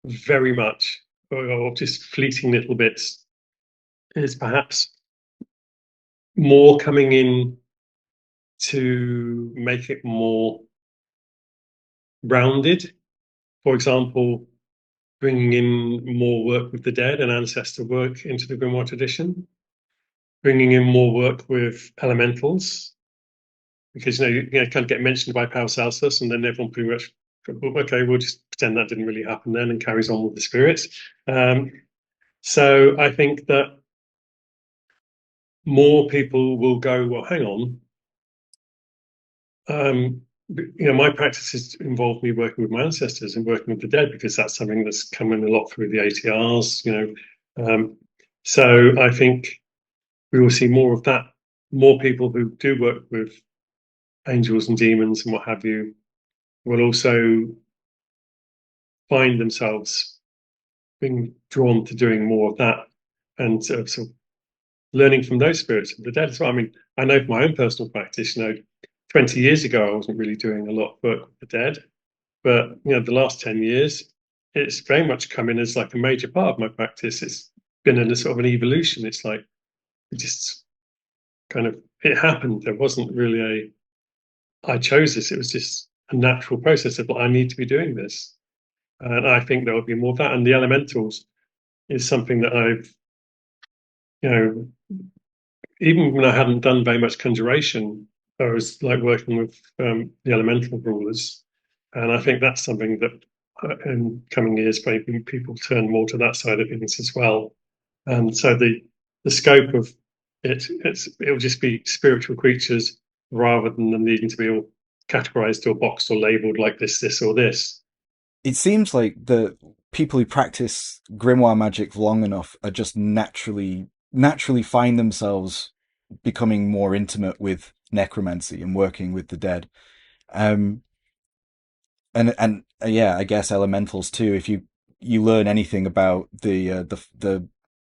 very much, or just fleeting little bits, is perhaps more coming in to make it more rounded. For example, bringing in more work with the dead and ancestor work into the Grimoire tradition, bringing in more work with elementals, because you kind of get mentioned by Paracelsus, and then everyone pretty much, okay, we'll just pretend that didn't really happen then, and carries on with the spirits. So I think that more people will go, well, hang on. My practices involve me working with my ancestors and working with the dead, because that's something that's coming a lot through the ATRs. So I think we will see more of that. More people who do work with angels and demons and what have you will also find themselves being drawn to doing more of that, and sort of learning from those spirits of the dead as well. I mean, I know from my own personal practice, 20 years ago, I wasn't really doing a lot of work with the dead, but the last 10 years, it's very much come in as like a major part of my practice. It's been in a sort of an evolution. It's like it just kind of, it happened. There wasn't really I chose this. It was just a natural process of, I need to be doing this. And I think there will be more of that. And the elementals is something that I've, even when I hadn't done very much conjuration, I was like working with the elemental rulers. And I think that's something that in coming years, maybe people turn more to that side of things as well. And so the scope of it'll just be spiritual creatures rather than them needing to be all categorized or boxed or labeled like this, or this. It seems like the people who practice grimoire magic long enough are just naturally find themselves becoming more intimate with necromancy and working with the dead. Um, and yeah, I guess elementals too. If you learn anything about the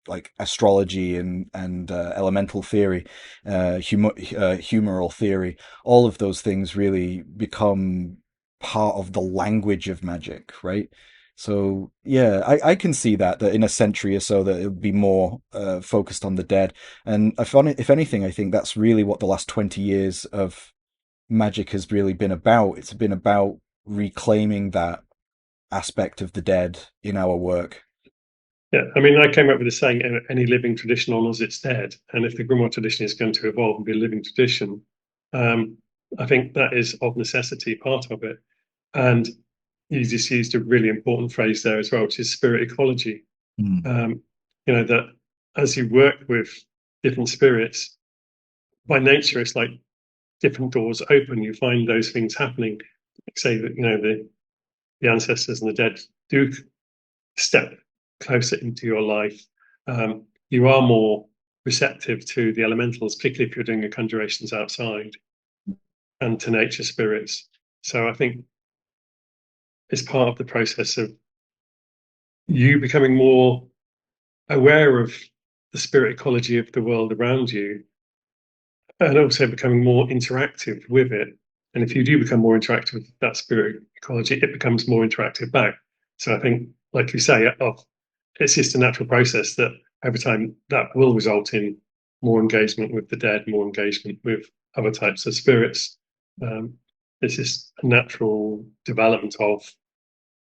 like astrology and elemental theory, humoral theory, all of those things really become part of the language of magic, right? So yeah, I can see that in a century or so that it would be more focused on the dead. And if anything, I think that's really what the last 20 years of magic has really been about. It's been about reclaiming that aspect of the dead in our work. Yeah, I mean, I came up with the saying, any living tradition honors its dead. And if the Grimoire tradition is going to evolve and be a living tradition, um, I think that is of necessity part of it. And you just used a really important phrase there as well, which is spirit ecology. Mm. That as you work with different spirits, by nature, it's like different doors open. You find those things happening. Say that, the ancestors and the dead do step closer into your life. You are more receptive to the elementals, particularly if you're doing your conjurations outside, and to nature spirits. So I think it's part of the process of you becoming more aware of the spirit ecology of the world around you, and also becoming more interactive with it. And if you do become more interactive with that spirit ecology, it becomes more interactive back. So I think, like you say, it's just a natural process that over time that will result in more engagement with the dead, more engagement with other types of spirits. Um, it's just a natural development of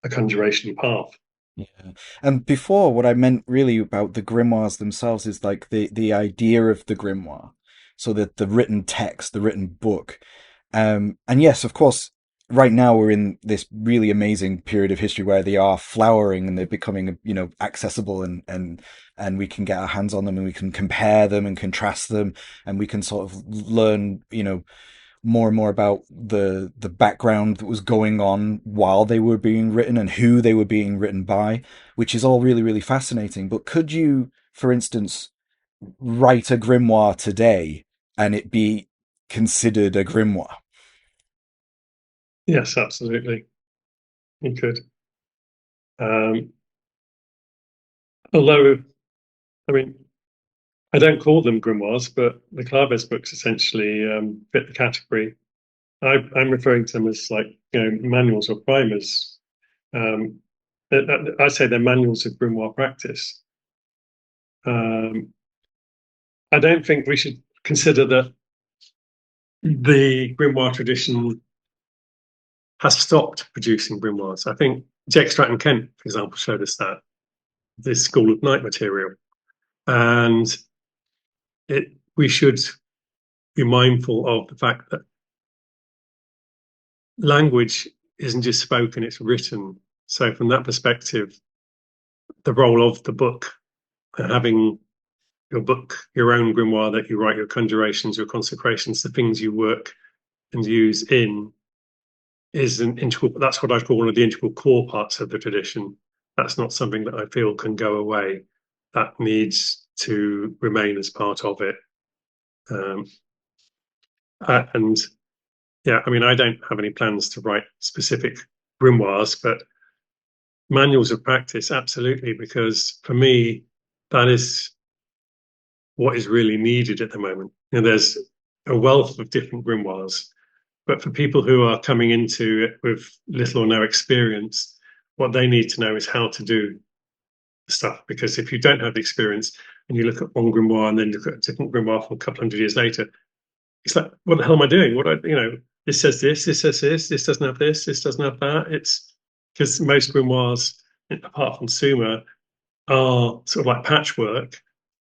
a conjuration path. Yeah. And before, what I meant really about the grimoires themselves is like the idea of the grimoire. So that the written text, the written book. And yes, of course, right now we're in this really amazing period of history where they are flowering and they're becoming, accessible, and we can get our hands on them and we can compare them and contrast them, and we can sort of learn, more and more about the background that was going on while they were being written and who they were being written by, which is all really, really fascinating. But could you, for instance, write a grimoire today and it be considered a grimoire? Yes, absolutely. You could. Um, although, I mean, I don't call them grimoires, but the Clavis books essentially fit the category. I'm referring to them as like, manuals or primers. Um, I say they're manuals of grimoire practice. Um, I don't think we should consider that the grimoire tradition has stopped producing grimoires. I think Jake Stratton Kent, for example, showed us that this School of Night material, and we should be mindful of the fact that language isn't just spoken; it's written. So, from that perspective, the role of the book, having your book, your own grimoire that you write your conjurations, your consecrations, the things you work and use in, is an integral. That's what I call one of the integral core parts of the tradition. That's not something that I feel can go away. That needs to remain as part of it. Um, and yeah, I mean, I don't have any plans to write specific grimoires, but manuals of practice, absolutely, because for me, that is what is really needed at the moment. There's a wealth of different grimoires, but for people who are coming into it with little or no experience, what they need to know is how to do stuff. Because if you don't have the experience and you look at one grimoire and then look at a different grimoire from a couple hundred years later, it's like, what the hell am I doing? This says this says this doesn't have this doesn't have that. It's because most grimoires, apart from Suma, are sort of like patchwork,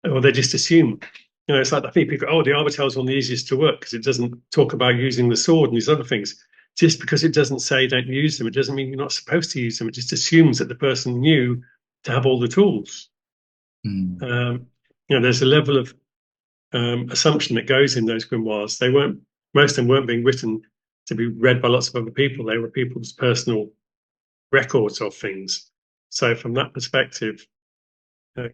or they just assume. It's like I think people, oh, the Arbitel is one of the easiest to work because it doesn't talk about using the sword and these other things. Just because it doesn't say don't use them, it doesn't mean you're not supposed to use them. It just assumes that the person knew to have all the tools. Mm. Um, there's a level of assumption that goes in those grimoires. Most of them weren't being written to be read by lots of other people. They were people's personal records of things. So from that perspective, uh,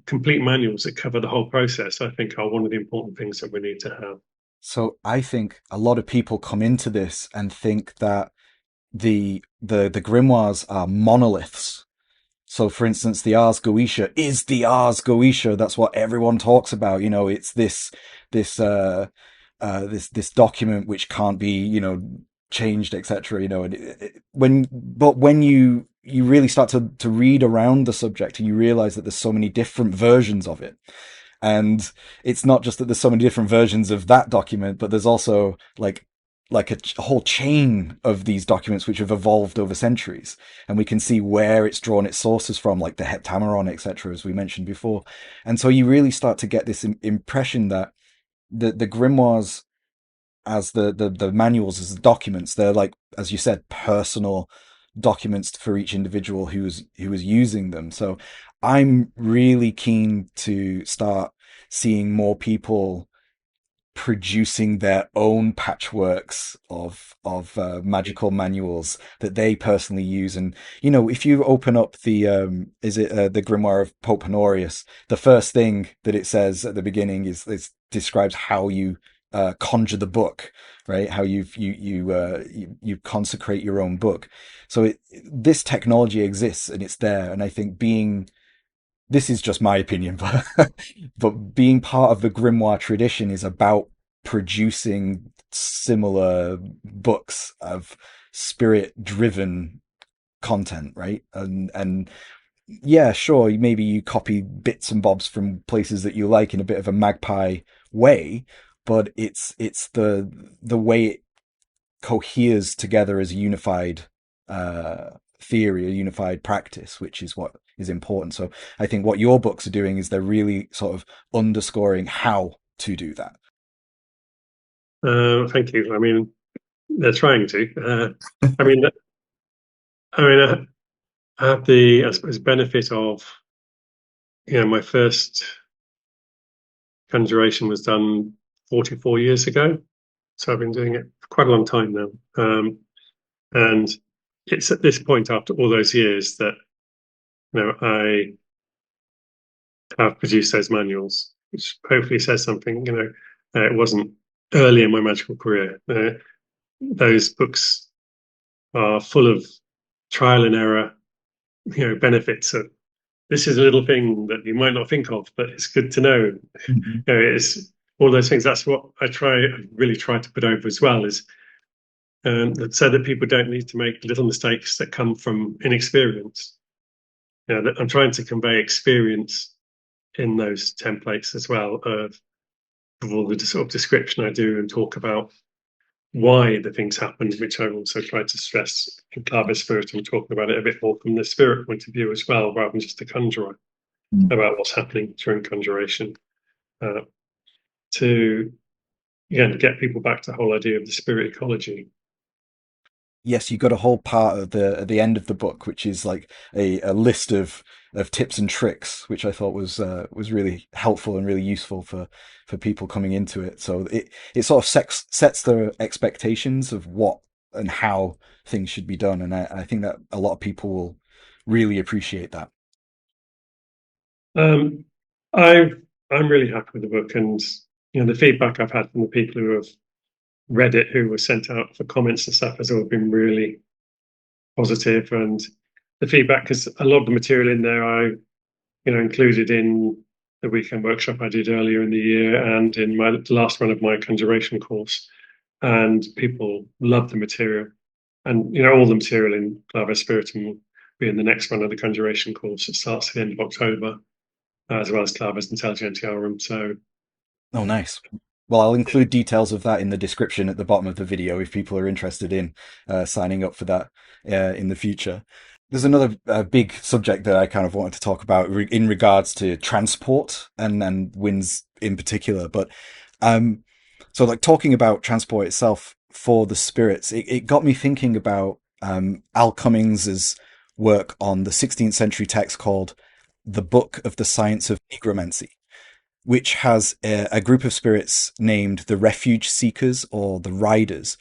complete manuals that cover the whole process, I think, are one of the important things that we need to have. So I think a lot of people come into this and think that the grimoires are monoliths. So, for instance, the Ars Goetia is the Ars Goetia. That's what everyone talks about. It's this this document which can't be changed, etc. And when you really start to read around the subject, and you realize that there's so many different versions of it. And it's not just that there's so many different versions of that document, but there's also like a whole chain of these documents which have evolved over centuries, and we can see where it's drawn its sources from, like the Heptameron, etc., as we mentioned before. And so you really start to get this impression that the grimoires, as the manuals, as the documents, they're like, as you said, personal documents for each individual who was using them. So I'm really keen to start seeing more people producing their own patchworks of magical manuals that they personally use. And if you open up the is it the Grimoire of Pope Honorius, the first thing that it says at the beginning is describes how you conjure the book, right? How you consecrate your own book. So this technology exists and it's there, and I think being this is just my opinion, but being part of the grimoire tradition is about producing similar books of spirit driven content, right? And yeah, sure, maybe you copy bits and bobs from places that you like in a bit of a magpie way, but it's the way it coheres together as a unified uh, theory, a unified practice, which is what is important. So I think what your books are doing is they're really sort of underscoring how to do that. Thank you. I mean, they're trying to. I mean, I have the, I suppose, benefit of, my first conjuration was done 44 years ago. So I've been doing it for quite a long time now. And it's at this point, after all those years, that I have produced those manuals, which hopefully says something. It wasn't early in my magical career. Those books are full of trial and error, benefits of this is a little thing that you might not think of, but it's good to know. Mhm. It's all those things. That's what I really try to put over as well, is so that people don't need to make little mistakes that come from inexperience. I'm trying to convey experience in those templates as well, of all the sort of description I do and talk about why the things happen, which I also try to stress in Clavis Spirituum, talking about it a bit more from the spirit point of view as well, rather than just a conjurer, about what's happening during conjuration, uh, to again get people back to the whole idea of the spirit ecology. Yes, you got a whole part at the end of the book, which is like a list of tips and tricks, which I thought was really helpful and really useful for people coming into it. So it sort of sets the expectations of what and how things should be done, and I think that a lot of people will really appreciate that. Um, I'm really happy with the book, and the feedback I've had from the people who have read it, who were sent out for comments and stuff, has all been really positive. And the feedback, because a lot of the material in there I included in the weekend workshop I did earlier in the year and in my last run of my conjuration course, and people love the material. And all the material in Clavis Spiritum will be in the next run of the conjuration course. It starts at the end of October, as well as Clavis Intelligentiarum. So Oh, nice. Well, I'll include details of that in the description at the bottom of the video if people are interested in signing up for that in the future. There's another big subject that I kind of wanted to talk about in regards to transport and winds in particular. But um, so, like talking about transport itself for the spirits, it got me thinking about Al Cummings's work on the 16th century text called "The Book of the Science of Negromancy," which has a group of spirits named the Refuge Seekers or the Riders.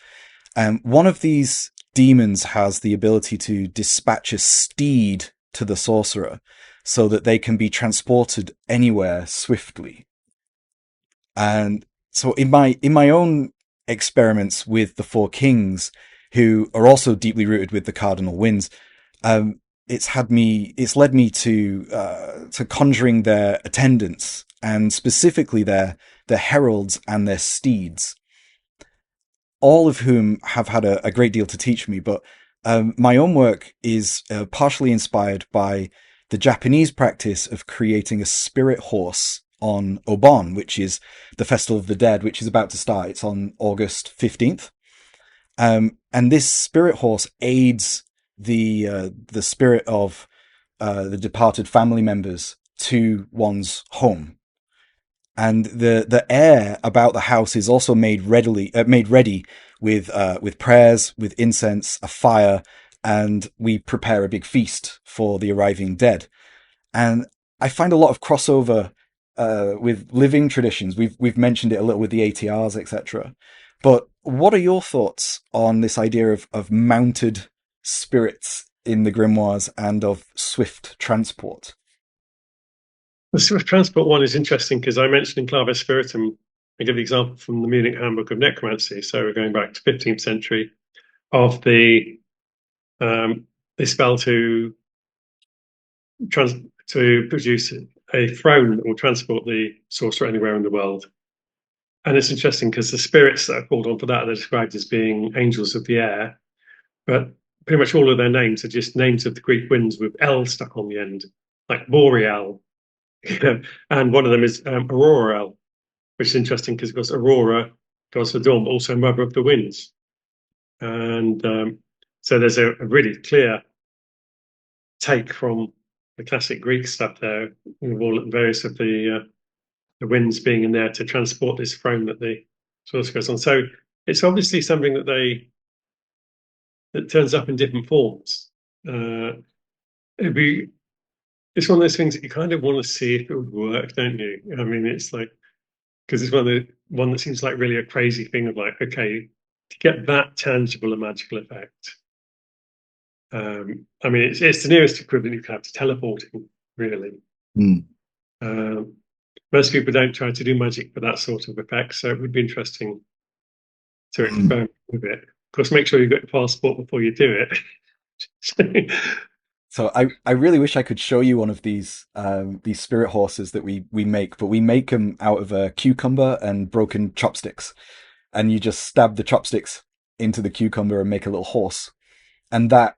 One of these demons has the ability to dispatch a steed to the sorcerer so that they can be transported anywhere swiftly. And so in my own experiments with the four kings, who are also deeply rooted with the cardinal winds, um, it's led me to conjuring their attendants, and specifically their heralds and their steeds, all of whom have had a great deal to teach me. But my own work is partially inspired by the Japanese practice of creating a spirit horse on Obon, which is the Festival of the Dead, which is about to start. It's on August 15th. And this spirit horse aids the spirit of the departed family members to one's home. And the air about the house is also made ready with prayers, with incense, a fire, and we prepare a big feast for the arriving dead. And I find a lot of crossover with living traditions. We've mentioned it a little with the ATRs, etc. But what are your thoughts on this idea of mounted spirits in the grimoires and of swift transport? the swift transport one is interesting because I mentioned in Clavis Spiritum, I give the example from the Munich Handbook of Necromancy. So we're going back to 15th century of the spell trans, to produce a throne that will transport the sorcerer anywhere in the world. And it's interesting because the spirits that are called on for that are described as being angels of the air, but pretty much all of their names are just names of the Greek winds with L stuck on the end, like Boreal. And one of them is Aurora, which is interesting because, of course, Aurora, goes for dawn, but also mother of the winds. And so there's a really clear take from the classic Greek stuff there, with all various of the winds being in there to transport this throne that the source goes on. So it's obviously something that they that turns up in different forms. Uh, it'd be it's one of those things that you kind of want to see if it would work, don't you? I mean, it's like because it's one that seems like really a crazy thing of like, okay, to get that tangible a magical effect. I mean, it's the nearest equivalent you can have to teleporting, really. Mm. Um, Most people don't try to do magic for that sort of effect, so it would be interesting to Mm. experiment with it. Of course, make sure you've got your passport before you do it. So I really wish I could show you one of these spirit horses that we make, but we make them out of a cucumber and broken chopsticks, and you just stab the chopsticks into the cucumber and make a little horse, and that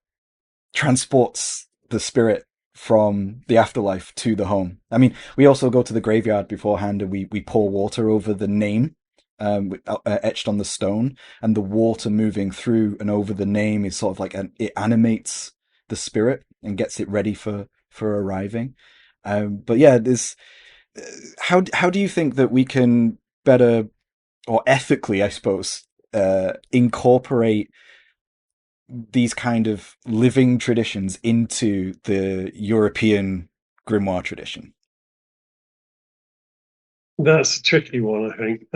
transports the spirit from the afterlife to the home. I mean, we also go to the graveyard beforehand and we pour water over the name etched on the stone, and the water moving through and over the name is sort of like it animates the spirit and gets it ready for arriving. But yeah, this how do you think that we can better or ethically, I suppose, incorporate these kind of living traditions into the European grimoire tradition? That's a tricky one, I think.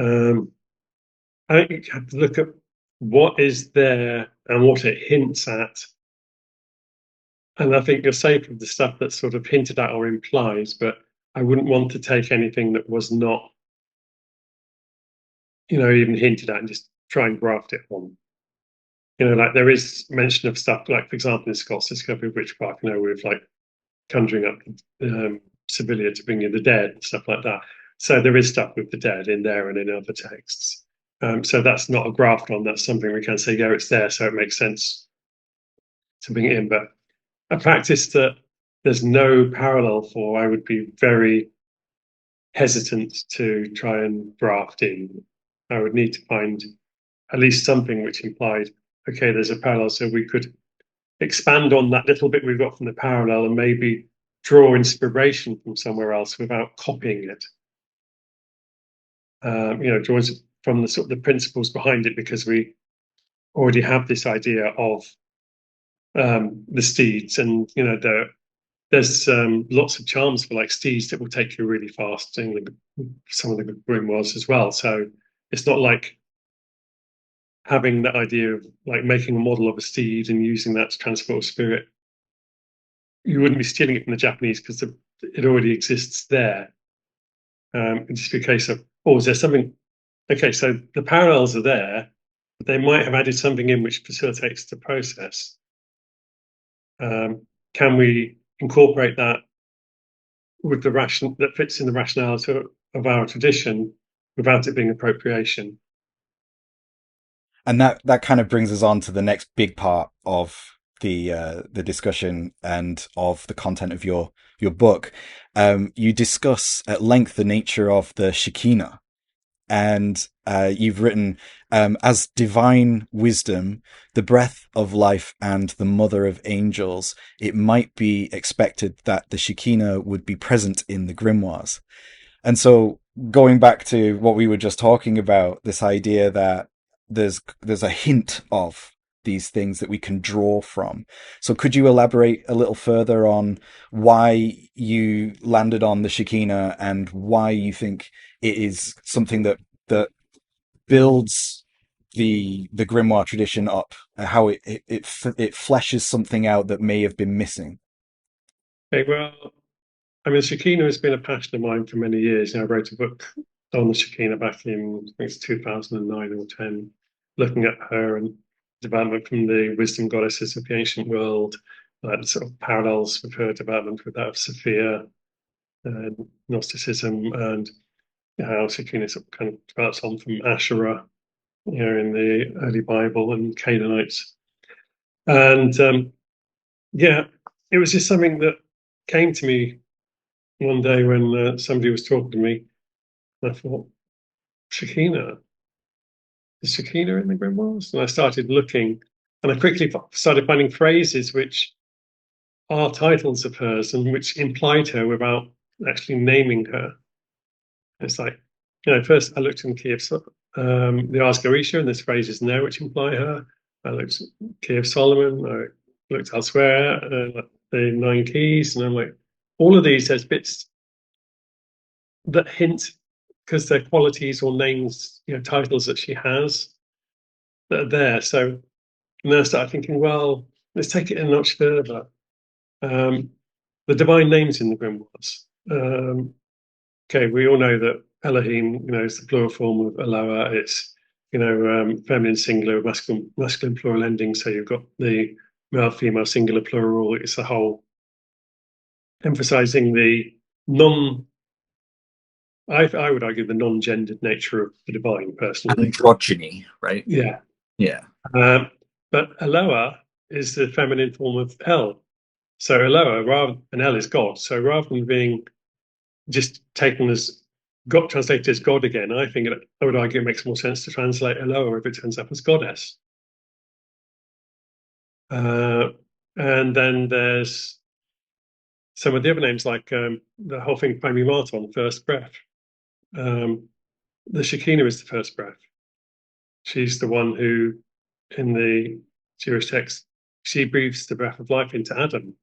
I think you have to look at what is there and what it hints at. And I think you're safe with the stuff that's sort of hinted at or implies, but I wouldn't want to take anything that was not, even hinted at and just try and graft it on. Like there is mention of stuff, like, for example, in Scott's Discovery of Witchcraft, with like conjuring up Sibylla to bring you the dead and stuff like that. So there is stuff with the dead in there and in other texts. So that's not a graft on. That's something we can say, yeah, it's there, so it makes sense to bring it in. But a practice that there's no parallel for, I would be very hesitant to try and graft in. I would need to find at least something which implied, okay, there's a parallel, so we could expand on that little bit we've got from the parallel and maybe draw inspiration from somewhere else without copying it. Draws from the sort of the principles behind it, because we already have this idea of the steeds, and there's lots of charms for like steeds that will take you really fast in some of the grimoires as well. So it's not like having that idea of like making a model of a steed and using that to transport a spirit. You wouldn't be stealing it from the Japanese because it already exists there. It'd just be a case of, oh, is there something? Okay, so the parallels are there, but they might have added something in which facilitates the process. Can we incorporate that with the ration that fits in the rationality of our tradition without it being appropriation? And that kind of brings us on to the next big part of the discussion and of the content of your book. You discuss at length the nature of the Shekinah, and you've written, as divine wisdom, the breath of life, and the mother of angels, it might be expected that the Shekinah would be present in the grimoires. And so, going back to what we were just talking about, this idea that there's a hint of these things that we can draw from. So could you elaborate a little further on why you landed on the Shekinah and why you think it is something that builds the grimoire tradition up, how it fleshes something out that may have been missing? Okay, well, I mean, Shekinah has been a passion of mine for many years. I wrote a book on the Shekinah back in, I think it's 2009 or 10, looking at her and development from the wisdom goddesses of the ancient world, sort of parallels with her development with that of Sophia and Gnosticism, and how Shekinah sort of kind of develops on from Asherah, in the early Bible, and Canaanites. And yeah, it was just something that came to me one day when somebody was talking to me, and I thought, Shekinah, is Shekinah in the grimoires? And I started looking, and I quickly started finding phrases which are titles of hers and which implied her without actually naming her. It's like, first I looked in the key of the Ars Goetia, and there's phrases in there which imply her. I looked at Key of Solomon. I looked elsewhere, like the Nine Keys, and I'm like, all of these, there's bits that hint, because they're qualities or names, titles that she has that are there. So and then I started thinking, well, let's take it a notch further. The divine names in the grimoires. Okay, we all know that Elohim, is the plural form of Eloah. It's, feminine singular, masculine plural ending. So you've got the male, female, singular, plural. It's the whole emphasizing the non. I would argue the non-gendered nature of the divine, personally. Androgyny, right? Yeah. Yeah. But Eloah is the feminine form of El. So Eloah, and El is God. So rather than being just taken as God, translated as God again, I would argue it makes more sense to translate Eloah if it turns up as goddess. And then there's some of the other names, like the whole thing, Fami Marton, first breath. The Shekinah is the first breath. She's the one who, in the Jewish text, she breathes the breath of life into Adam.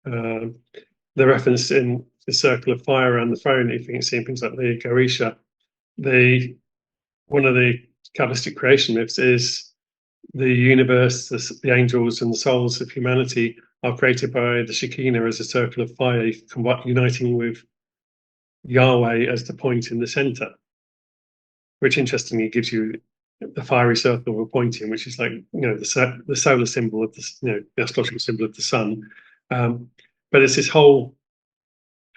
The reference in the circle of fire around the throne, you can see things like the Garisha. One of the Kabbalistic creation myths is the universe, the angels, and the souls of humanity are created by the Shekinah as a circle of fire, uniting with Yahweh as the point in the center, which interestingly gives you the fiery circle we're pointing, which is like the solar symbol of the astrological symbol of the sun. But it's this whole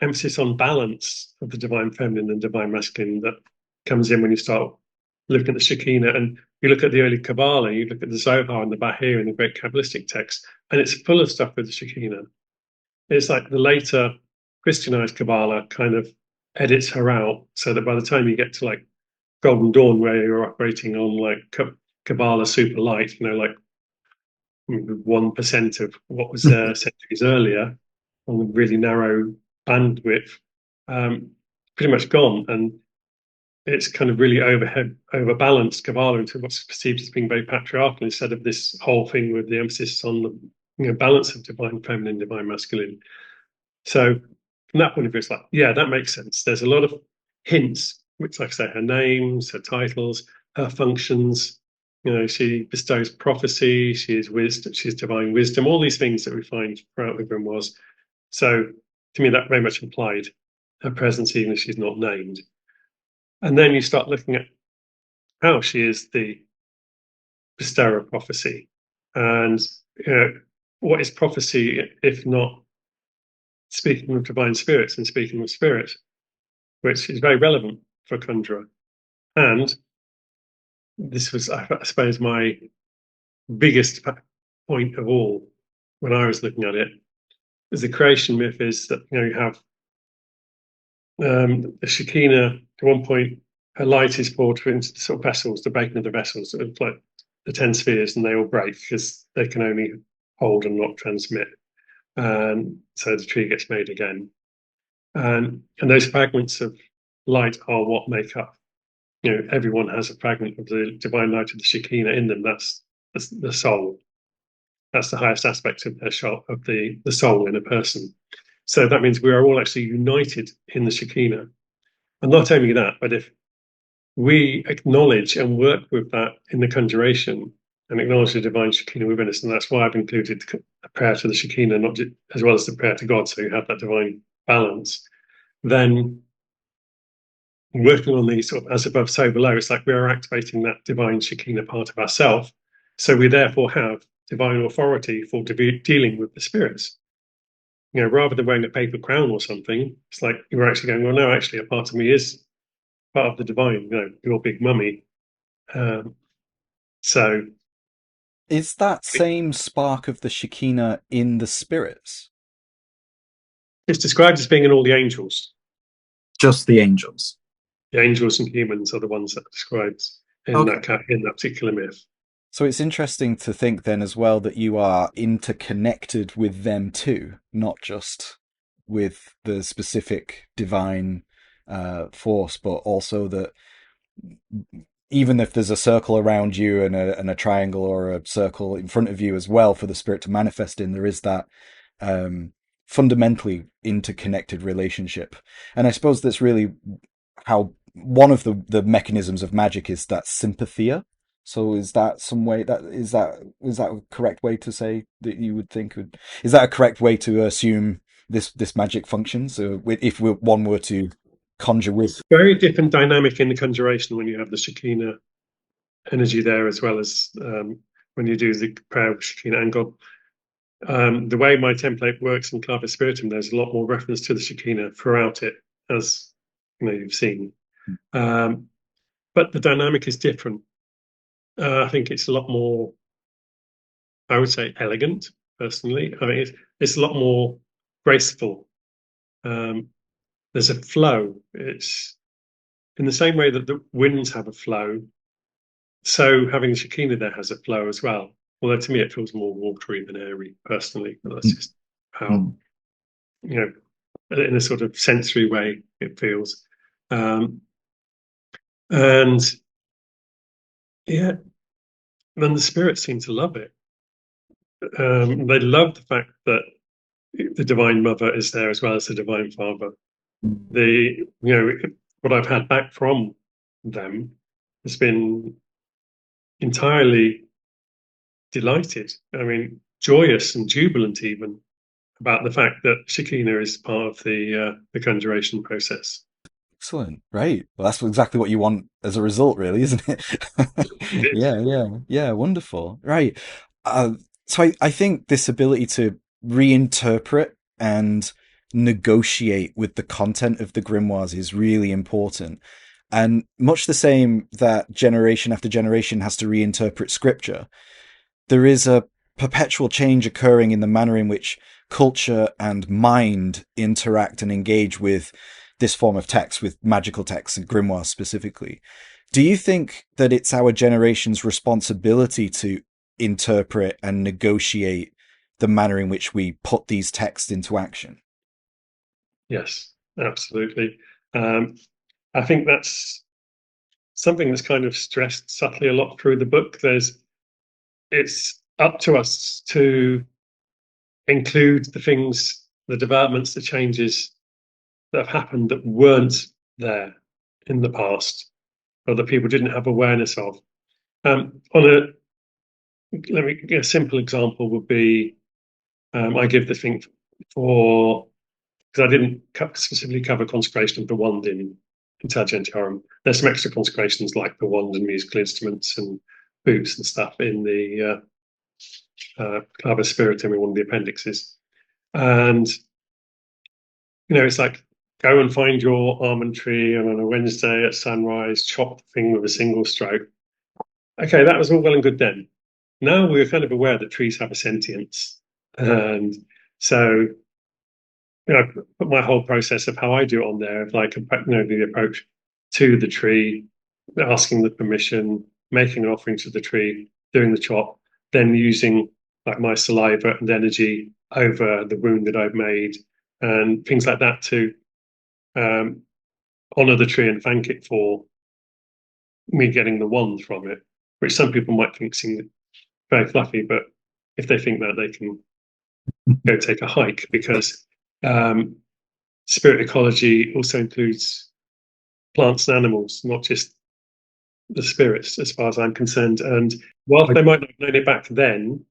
emphasis on balance of the divine feminine and divine masculine that comes in when you start looking at the Shekinah. And you look at the early Kabbalah, you look at the Zohar and the Bahir and the great Kabbalistic texts, and it's full of stuff with the Shekinah. It's like the later Christianized Kabbalah kind of edits her out so that by the time you get to like Golden Dawn, where you're operating on like Kabbalah super light, like 1% of what was there centuries earlier on a really narrow bandwidth, pretty much gone. And it's kind of really overbalanced Kabbalah into what's perceived as being very patriarchal, instead of this whole thing with the emphasis on the balance of divine feminine, divine masculine. So from that point of view, it's like, yeah, that makes sense. There's a lot of hints, which, like I say, her names, her titles, her functions. She bestows prophecy. She is wisdom. She's divine wisdom. All these things that we find throughout the grimoires. So to me, that very much implied her presence, even if she's not named. And then you start looking at how she is the bestower of prophecy, and what is prophecy if not speaking with divine spirits and speaking with spirit, which is very relevant for a conjurer. And this was, I suppose, my biggest point of all when I was looking at it, is the creation myth is that you have the Shekinah. At one point, her light is poured into the sort of vessels, the breaking of the vessels, like the 10 spheres, and they all break because they can only hold and not transmit. And so the tree gets made again. And those fragments of light are what make up. Everyone has a fragment of the divine light of the Shekinah in them. That's the soul. That's the highest aspect of the soul in a person. So that means we are all actually united in the Shekinah. And not only that, but if we acknowledge and work with that in the conjuration and acknowledge the divine Shekinah within us, and that's why I've included a prayer to the Shekinah, not just, as well as the prayer to God, so you have that divine balance, then working on these sort of as above, so below, it's like we are activating that divine Shekinah part of ourselves. So we therefore have divine authority for dealing with the spirits. Rather than wearing a paper crown or something, it's like you're actually going, well, no, actually, a part of me is part of the divine, your big mummy. So. Is that same spark of the Shekinah in the spirits? It's described as being in all the angels. Just the angels. The angels and humans are the ones that are described in that particular myth. So it's interesting to think then as well that you are interconnected with them too, not just with the specific divine force, but also that even if there's a circle around you and a triangle or a circle in front of you as well for the spirit to manifest in, there is that fundamentally interconnected relationship. And I suppose that's really how one of the mechanisms of magic is that sympathia. So is that some way that is that a correct way to say that you would think would, is that a correct way to assume this magic functions? So if one were to conjure with, Very different dynamic in the conjuration when you have the Shekinah energy there, as well as when you do the prayer of Shekinah and God. The way my template works in Clavis Spiritum, there's a lot more reference to the Shekinah throughout it, as you've seen. But the dynamic is different. I think it's a lot more, I would say, elegant, personally. I mean, it's a lot more graceful. There's a flow. It's in the same way that the winds have a flow. So having the Shekinah there has a flow as well. Although to me it feels more watery than airy, personally. But that's just how, in a sort of sensory way it feels. And yeah, then the spirits seem to love it. They love the fact that the Divine Mother is there as well as the Divine Father. What I've had back from them has been entirely delighted. I mean, joyous and jubilant even about the fact that Shekinah is part of the conjuration process. excellent, right? Well, that's exactly what you want as a result, really, isn't it? Yeah, wonderful, right? So I think this ability to reinterpret and negotiate with the content of the grimoires is really important. And much the same that generation after generation has to reinterpret scripture, there is a perpetual change occurring in the manner in which culture and mind interact and engage with this form of text, with magical texts and grimoires specifically. Do you think that it's our generation's responsibility to interpret and negotiate the manner in which we put these texts into action? Yes, absolutely. I think that's something that's kind of stressed subtly a lot through the book. It's up to us to include the things, the developments, the changes that have happened that weren't there in the past, or that people didn't have awareness of. A simple example would be, I give the thing for, because I didn't specifically cover consecration of the wand in Intelligentiarum. There's some extra consecrations like the wand and musical instruments and boots and stuff in the Clavis Spiritum in one of the appendixes. And, it's like, go and find your almond tree, and on a Wednesday at sunrise, chop the thing with a single stroke. Okay, that was all well and good then. Now we're kind of aware that trees have a sentience. And so, I put my whole process of how I do it on there, of like, the approach to the tree, asking the permission, making an offering to the tree, doing the chop, then using like my saliva and energy over the wound that I've made, and things like that to honor the tree and thank it for me getting the wand from it, which some people might think seems very fluffy, but if they think that, they can go take a hike, because spirit ecology also includes plants and animals, not just the spirits, as far as I'm concerned. And whilst they might not have known it back then,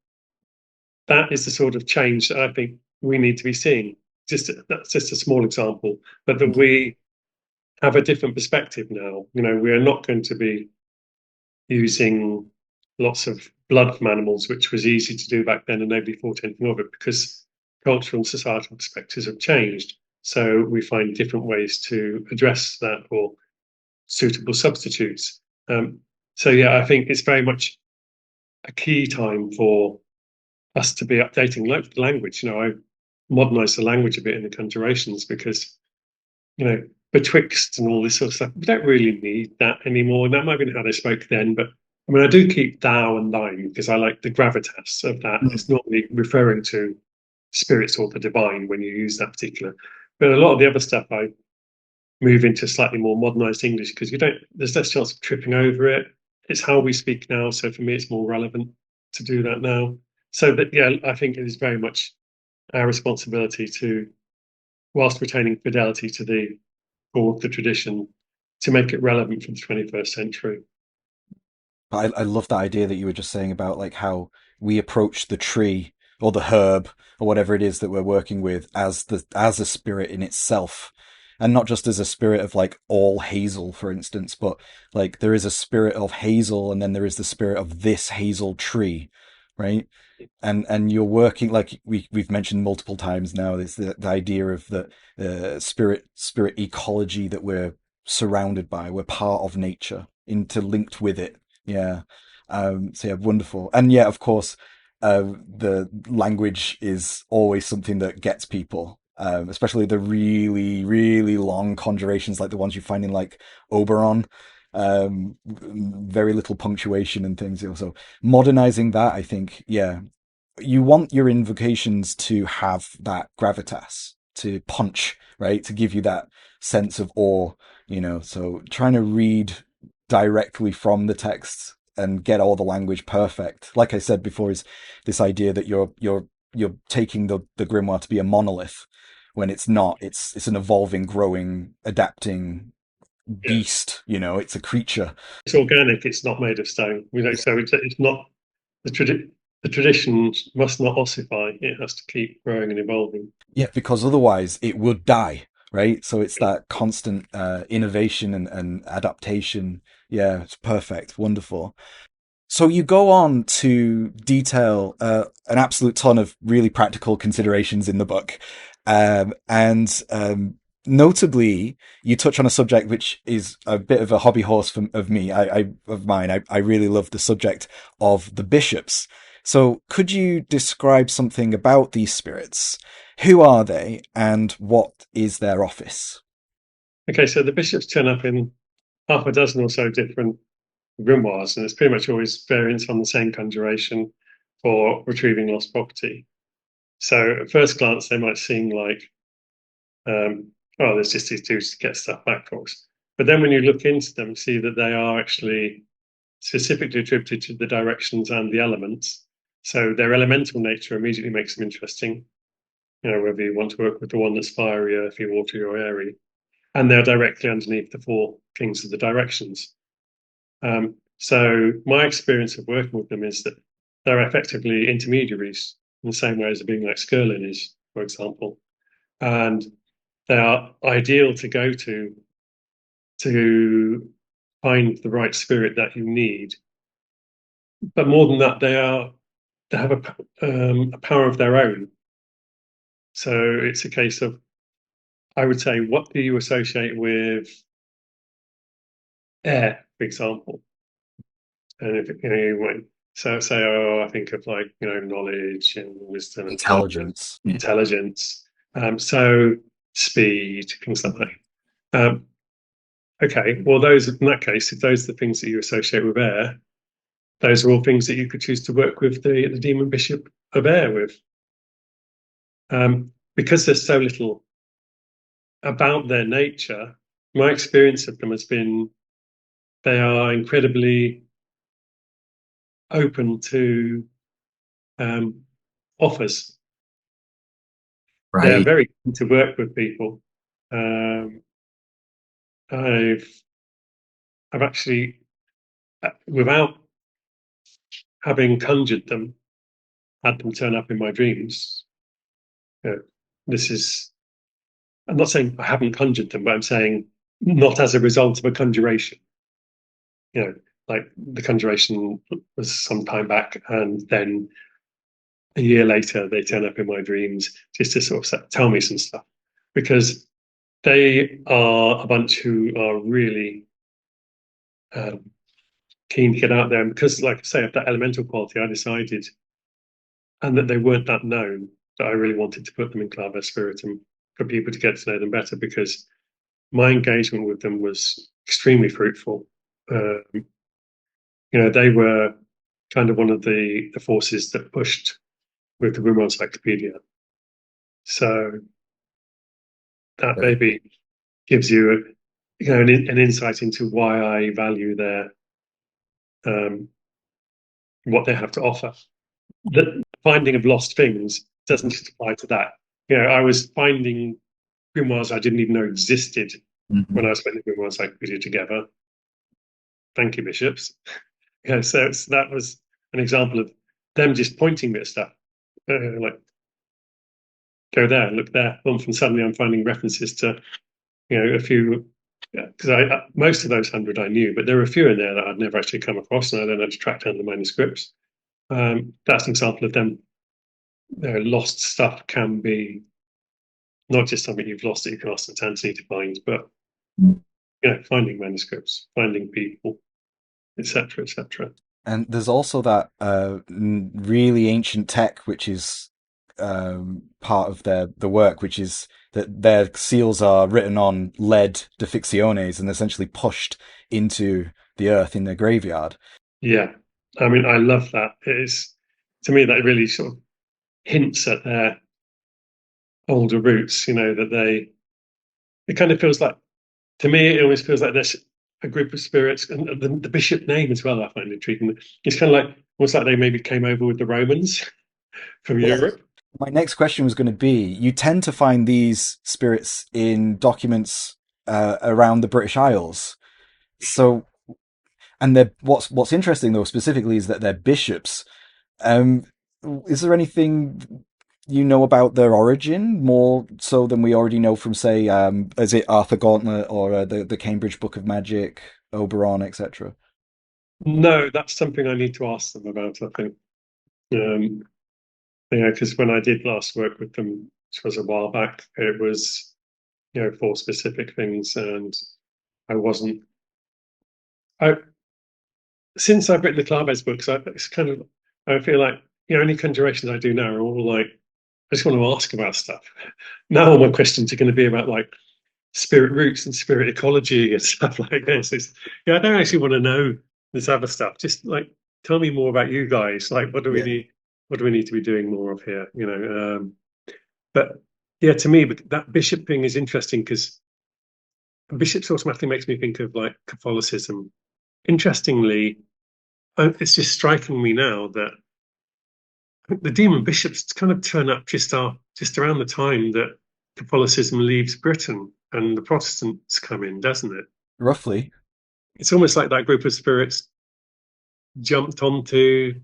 that is the sort of change that I think we need to be seeing. That's just a small example, but that we have a different perspective now. We are not going to be using lots of blood from animals, which was easy to do back then and nobody thought anything of it, because cultural and societal perspectives have changed. So we find different ways to address that, or suitable substitutes. I think it's very much a key time for us to be updating language. I modernized the language a bit in the conjurations, because, betwixt and all this sort of stuff, we don't really need that anymore. And that might have been how they spoke then, but I mean, I do keep thou and thine because I like the gravitas of that. It's normally referring to spirits or the divine when you use that particular. But a lot of the other stuff I move into slightly more modernized English, because there's less chance of tripping over it. It's how we speak now, so for me it's more relevant to do that now. So that, yeah, I think it is very much our responsibility to, whilst retaining fidelity to the core of the tradition, to make it relevant for the 21st century. But I love that idea that you were just saying about like how we approach the tree or the herb or whatever it is that we're working with as a spirit in itself. And not just as a spirit of like all hazel, for instance, but like there is a spirit of hazel and then there is the spirit of this hazel tree, right? And you're working like we've mentioned multiple times now. There's the idea of the spirit ecology that we're surrounded by. We're part of nature, interlinked with it. Yeah. So yeah, wonderful. And yeah, of course, the language is always something that gets people. Especially the really, really long conjurations like the ones you find in like Oberon. Very little punctuation and things. So modernizing that, I think, yeah, you want your invocations to have that gravitas, to punch, right? To give you that sense of awe, So trying to read directly from the text and get all the language perfect. Like I said before, is this idea that you're taking the grimoire to be a monolith when it's not. It's an evolving, growing, adapting Yeah. beast, it's a creature. It's organic, it's not made of stone. So it's not the tradition must not ossify. It has to keep growing and evolving. Yeah, because otherwise it would die, right? So it's that constant innovation and adaptation. Yeah, it's perfect, wonderful. So you go on to detail an absolute ton of really practical considerations in the book, and notably, you touch on a subject which is a bit of a hobby horse of mine. I really love the subject of the bishops. So could you describe something about these spirits? Who are they, and what is their office? Okay, so the bishops turn up in half a dozen or so different grimoires, and it's pretty much always variants on the same conjuration for retrieving lost property. So at first glance, they might seem like, oh, there's just these dudes to get stuff back for us. But then when you look into them, you see that they are actually specifically attributed to the directions and the elements. So their elemental nature immediately makes them interesting. Whether you want to work with the one that's fiery, earthy, watery, or airy. And they're directly underneath the four kings of the directions. So my experience of working with them is that they're effectively intermediaries in the same way as being like Skirlin is, for example. And they are ideal to go to find the right spirit that you need. But more than that, they have a power of their own. So it's a case of, I would say, what do you associate with air, for example? And if you might say, oh, I think of like knowledge and wisdom and Intelligence. intelligence. So speed, things like that. Okay, well, those in that case, if those are the things that you associate with air, those are all things that you could choose to work with the demon bishop of air with. Because there's so little about their nature, my experience of them has been they are incredibly open to offers. They're Right. very keen to work with people. I've actually, without having conjured them, had them turn up in my dreams. This is, I'm not saying I haven't conjured them, but I'm saying not as a result of a conjuration. Like the conjuration was some time back, and then a year later they turn up in my dreams just to sort of tell me some stuff, because they are a bunch who are really keen to get out there. And because, like I say, of that elemental quality, I decided, and that they weren't that known, that I really wanted to put them in Clavis Spiritum for people to get to know them better, because my engagement with them was extremely fruitful. They were kind of one of the forces that pushed with the Grimoire Encyclopedia. So that maybe gives you an insight into why I value their what they have to offer. The finding of lost things doesn't just apply to that. I was finding grimoires I didn't even know existed when I was putting the Grimoire Encyclopedia together. Thank you, bishops. So that was an example of them just pointing me at stuff. Like, go there, look there. And suddenly I'm finding references to, a few, because most of those 100 I knew, but there were a few in there that I'd never actually come across, and I then had to track down the manuscripts. That's an example of them. Lost stuff can be not just something you've lost that you can ask the Tansy to find, but finding manuscripts, finding people, etc., etc. And there's also that really ancient tech, which is part of the work, which is that their seals are written on lead deficciones and essentially pushed into the earth in their graveyard. Yeah, I mean, I love that. To me, that really sort of hints at their older roots. That it kind of feels like, to me, it always feels like there's a group of spirits, and the bishop name as well. I find intriguing. It's kind of like almost like they maybe came over with the Romans from Europe. My next question was going to be, you tend to find these spirits in documents around the British Isles. So, and what's interesting though specifically is that they're bishops. Is there anything you know about their origin more so than we already know from, say, is it Arthur Gauntlet or the Cambridge Book of Magic, Oberon, etc.? No, that's something I need to ask them about, I think. Because when I did last work with them, which was a while back, it was, for specific things, and I wasn't. Since I've written the Claves books, I feel like any conjurations I do now are all like, I just want to ask about stuff. Now all my questions are going to be about like spirit roots and spirit ecology and stuff like this. I don't actually want to know this other stuff. Just like, tell me more about you guys. Like, what do we need? What do we need to be doing more of here? But yeah, to me, that bishop thing is interesting because bishops automatically makes me think of like Catholicism. Interestingly, it's just striking me now that the demon bishops kind of turn up just around the time that Catholicism leaves Britain and the Protestants come in, doesn't it? Roughly. It's almost like that group of spirits jumped onto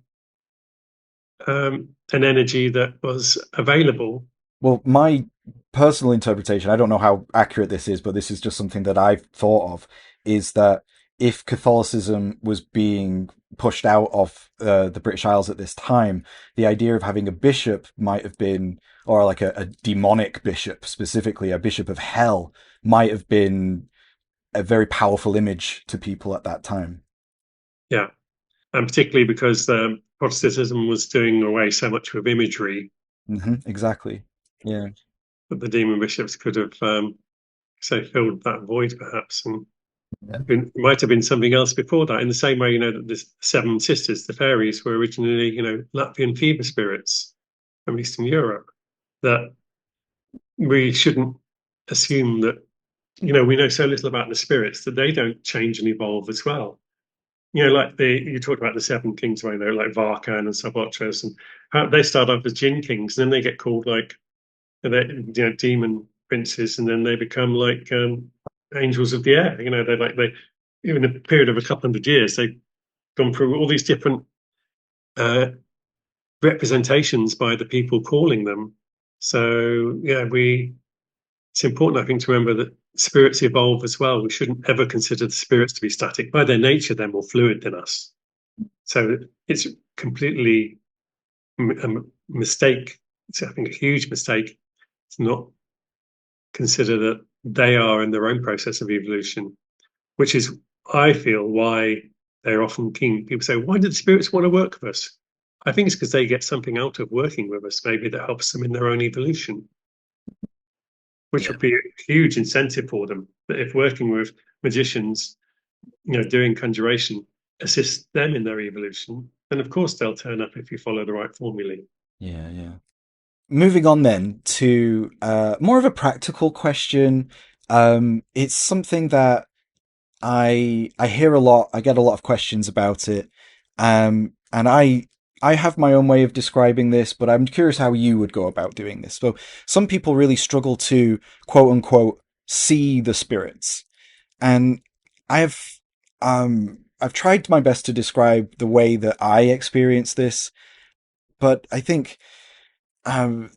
an energy that was available. Well, my personal interpretation, I don't know how accurate this is, but this is just something that I've thought of, is that if Catholicism was being pushed out of the British Isles at this time, the idea of having a bishop might have been, or like a demonic bishop, specifically a bishop of hell, might have been a very powerful image to people at that time. Yeah, and particularly because Protestantism was doing away so much with imagery. Exactly. Yeah. That the demon bishops could have filled that void perhaps, and it might have been something else before that. In the same way, that the seven sisters, the fairies, were originally Latvian fever spirits from Eastern Europe. That we shouldn't assume that we know so little about the spirits that they don't change and evolve as well. Like you talked about the seven kings, where they're like Varkan and Subotros, and how they start off as Jinn kings, and then they get called like demon princes, and then they become like angels of the air. They in a period of a couple hundred years, they've gone through all these different representations by the people calling them. So yeah, it's important, I think, to remember that spirits evolve as well. We shouldn't ever consider the spirits to be static. By their nature, they're more fluid than us. So it's completely a mistake. It's, I think, a huge mistake to not consider that they are in their own process of evolution, which is, I feel, why they're often keen. People say, why do the spirits want to work with us? I think it's because they get something out of working with us, maybe that helps them in their own evolution, which would be a huge incentive for them. That if working with magicians, doing conjuration, assists them in their evolution, then of course they'll turn up if you follow the right formulae. Yeah. Moving on then to more of a practical question. It's something that I hear a lot. I get a lot of questions about it, and I have my own way of describing this, but I'm curious how you would go about doing this. So some people really struggle to quote unquote see the spirits, and I've I've tried my best to describe the way that I experience this, but I think um,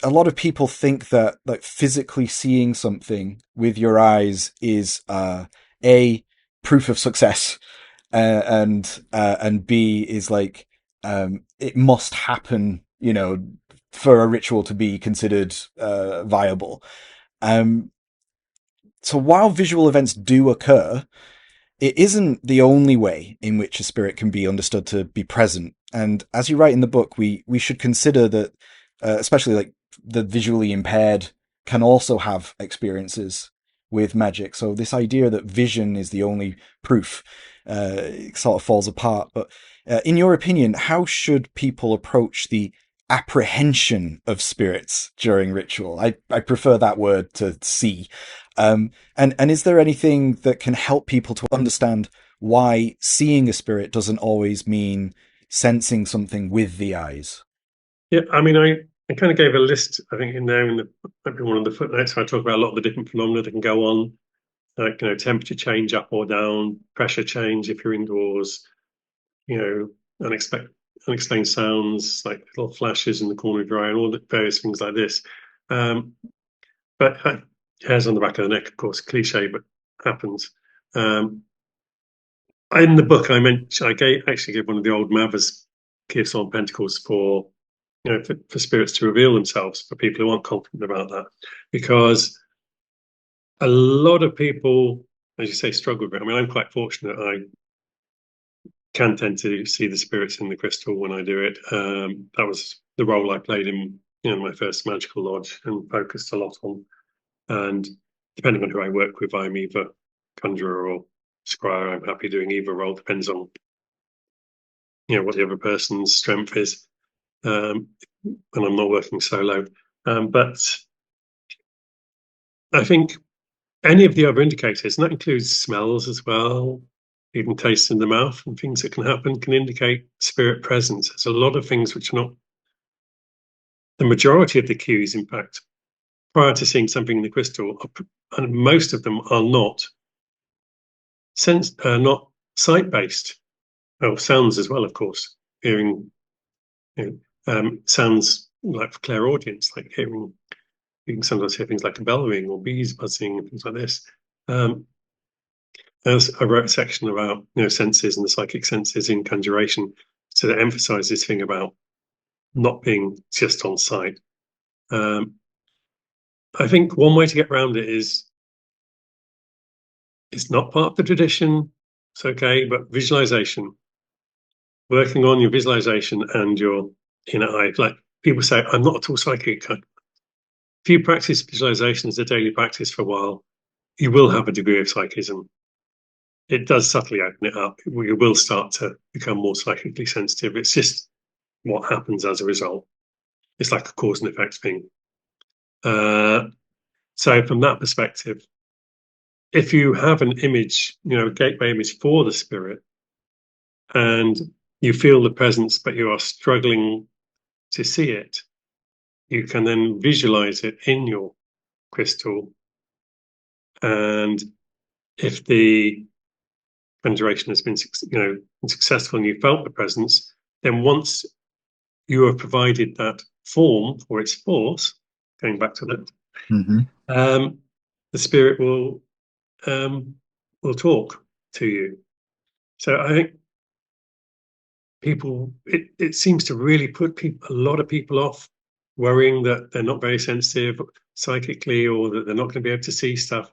a lot of people think that like physically seeing something with your eyes is a proof of success, and B is like it must happen, you know, for a ritual to be considered viable. Um, so while visual events do occur, it isn't the only way in which a spirit can be understood to be present. And as you write in the book, we should consider that, especially like the visually impaired can also have experiences with magic. So this idea that vision is the only proof sort of falls apart. But in your opinion, how should people approach the apprehension of spirits during ritual? I prefer that word to see. And is there anything that can help people to understand why seeing a spirit doesn't always mean sensing something with the eyes? Yeah, I mean, I kind of gave a list, I think, in there in the maybe one of the footnotes. I talk about a lot of the different phenomena that can go on, like temperature change up or down, pressure change if you're indoors, you know, unexplained sounds like little flashes in the corner of your eye, and all the various things like this. Um, but hairs on the back of the neck, of course, cliche, but happens. Um, in the book, actually gave one of the old Mathers gifts on Pentacles for for spirits to reveal themselves for people who aren't confident about that, because a lot of people, as you say, struggle with it. I mean, I'm quite fortunate. I can tend to see the spirits in the crystal when I do it. That was the role I played in my first magical lodge and focused a lot on. And depending on who I work with, I'm either conjurer or scryer. I'm happy doing either role. Depends on what the other person's strength is. And I'm not working solo. But I think any of the other indicators, and that includes smells as well, even taste in the mouth and things that can happen, can indicate spirit presence. There's a lot of things which are not the majority of the cues, in fact, prior to seeing something in the crystal, and most of them are not not sight-based. Oh, sounds as well, of course. Hearing sounds like for clairaudience, like hearing. You can sometimes hear things like a bell ring or bees buzzing and things like this. As I wrote a section about senses and the psychic senses in conjuration, so that emphasise this thing about not being just on sight. I think one way to get around it is it's not part of the tradition. It's okay, but visualization, working on your visualization and your inner eye. Like people say, I'm not at all psychic. If you practice visualization as a daily practice for a while, you will have a degree of psychism. It does subtly open it up. You will start to become more psychically sensitive. It's just what happens as a result. It's like a cause and effect thing. So from that perspective, if you have an image, a gateway image for the spirit, and you feel the presence, but you are struggling to see it, you can then visualize it in your crystal. And if the conjuration has been, successful and you felt the presence, then once you have provided that form for its force, going back to that, the spirit will talk to you. So I think it seems to really put a lot of people off, worrying that they're not very sensitive psychically or that they're not going to be able to see stuff.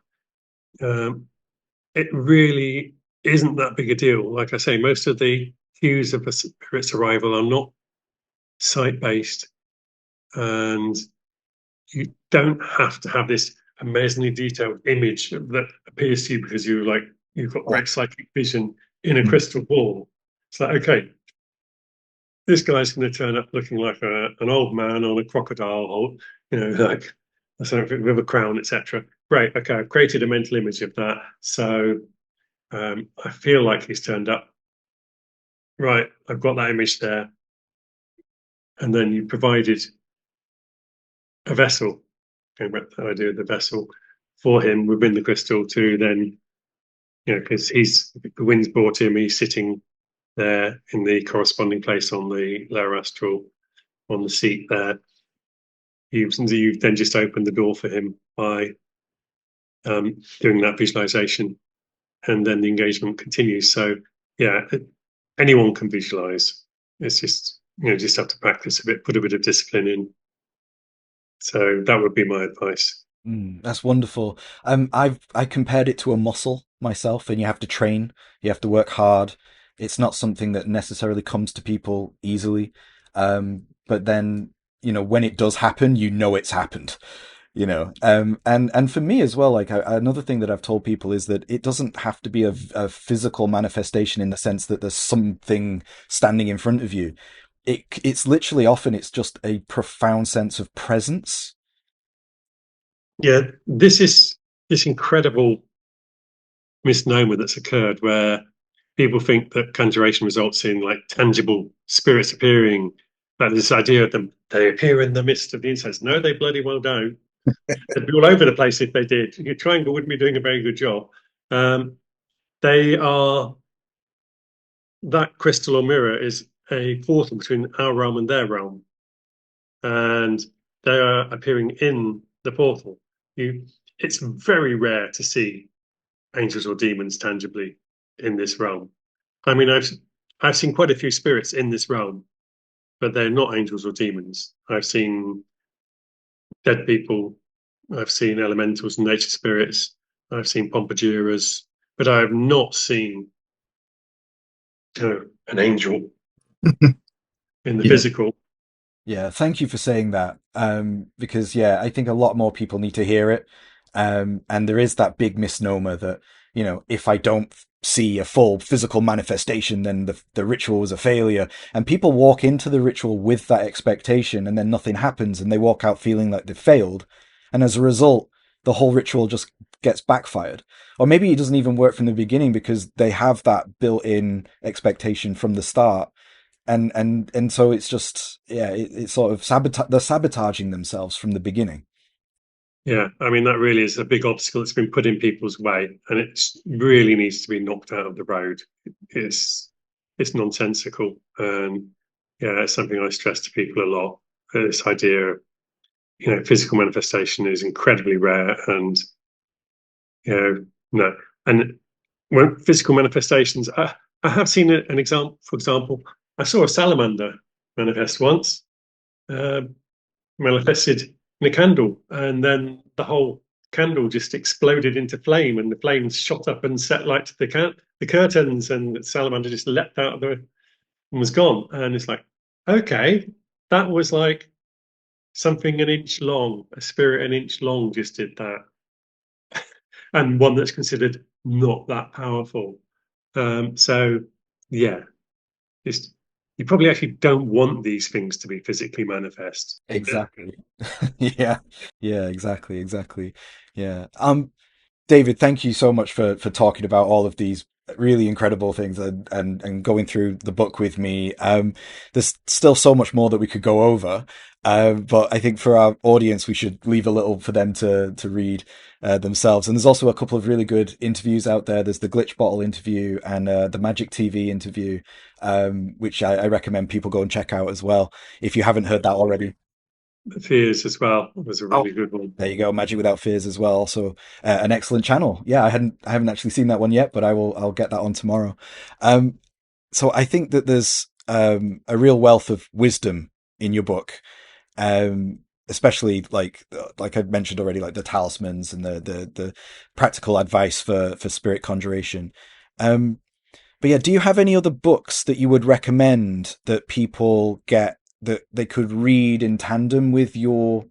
It really isn't that big a deal. Like I say, most of the cues of a spirit's arrival are not sight-based, and you don't have to have this amazingly detailed image that appears to you because you've got great psychic vision in a crystal ball. It's like, okay, this guy's going to turn up looking like an old man on a crocodile, like something with a crown, etc. Great. Okay, I've created a mental image of that. So I feel like he's turned up. Right, I've got that image there. And then you provided a vessel, going back to the idea of the vessel, for him within the crystal to then, because the wind's brought him, he's sitting there in the corresponding place on the lower astral, on the seat there. You've then just opened the door for him by doing that visualization, and then the engagement continues. So, yeah, anyone can visualize. It's just just have to practice a bit, put a bit of discipline in. So that would be my advice. That's wonderful. I compared it to a muscle myself, and you have to train, you have to work hard. It's not something that necessarily comes to people easily. But then, when it does happen, it's happened. And for me as well, like another thing that I've told people is that it doesn't have to be a physical manifestation in the sense that there's something standing in front of you. It's literally often it's just a profound sense of presence. Yeah, this incredible misnomer that's occurred where people think that conjuration results in like tangible spirits appearing. That this idea of them, they appear in the midst of the incense. No, they bloody well don't. They'd be all over the place if they did. Your triangle wouldn't be doing a very good job. They are that crystal or mirror is a portal between our realm and their realm, and they are appearing in the portal. It's very rare to see angels or demons tangibly in this realm. I mean, I've seen quite a few spirits in this realm, but they're not angels or demons. I've seen dead people. I've seen elementals and nature spirits. I've seen pompaduras, but I have not seen an angel in the Yeah. physical. Yeah, thank you for saying that. Because yeah, I think a lot more people need to hear it. And there is that big misnomer that, if I don't see a full physical manifestation, then the ritual was a failure. And people walk into the ritual with that expectation, and then nothing happens, and they walk out feeling like they've failed. And as a result, the whole ritual just gets backfired. Or maybe it doesn't even work from the beginning because they have that built-in expectation from the start, and so it's just it's sort of they're sabotaging themselves from the beginning. Yeah, I mean that really is a big obstacle that's been put in people's way, and it really needs to be knocked out of the road. It's nonsensical, and yeah, it's something I stress to people a lot. This idea of physical manifestation is incredibly rare, and no, and when physical manifestations, I have seen an example. For example, I saw a salamander manifest once. Manifested in a candle, and then the whole candle just exploded into flame, and the flames shot up and set light to the curtains, and the salamander just leapt out of the and was gone. And it's like, okay, that was like something an inch long, a spirit an inch long just did that, and one that's considered not that powerful. So yeah, it's you probably actually don't want these things to be physically manifest. Exactly. Yeah. Yeah, exactly. Yeah. David, thank you so much for talking about all of these really incredible things, and going through the book with me. There's still so much more that we could go over, but I think for our audience, we should leave a little for them to read themselves. And there's also a couple of really good interviews out there. There's the Glitch Bottle interview and the Magic TV interview, which I recommend people go and check out as well if you haven't heard that already. Fears as well was a Oh, really good one. there you go, Magic Without Fears as well. So an excellent channel. Yeah, I haven't actually seen that one yet, but I'll get that on tomorrow. So I think that there's a real wealth of wisdom in your book, especially like I mentioned already, like the talismans and the practical advice for spirit conjuration. But yeah, do you have any other books that you would recommend that people get that they could read in tandem with your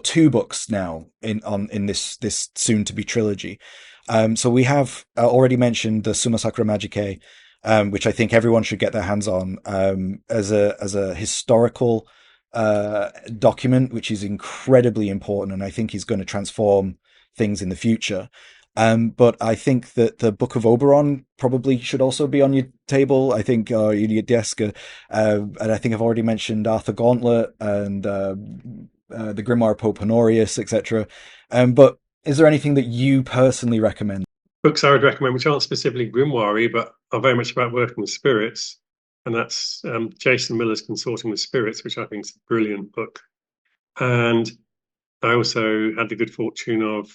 two books now in this soon to be trilogy? So we have already mentioned the Summa Sacre Magice, which I think everyone should get their hands on, as a historical document, which is incredibly important, and I think is going to transform things in the future. But I think that the Book of Oberon probably should also be on your table. I think, or your desk. And I think I've already mentioned Arthur Gauntlet and the Grimoire Pope Honorius, etc. But is there anything that you personally recommend? Books I would recommend, which aren't specifically grimoire, but are very much about working with spirits, and that's Jason Miller's Consorting with Spirits, which I think is a brilliant book. And I also had the good fortune of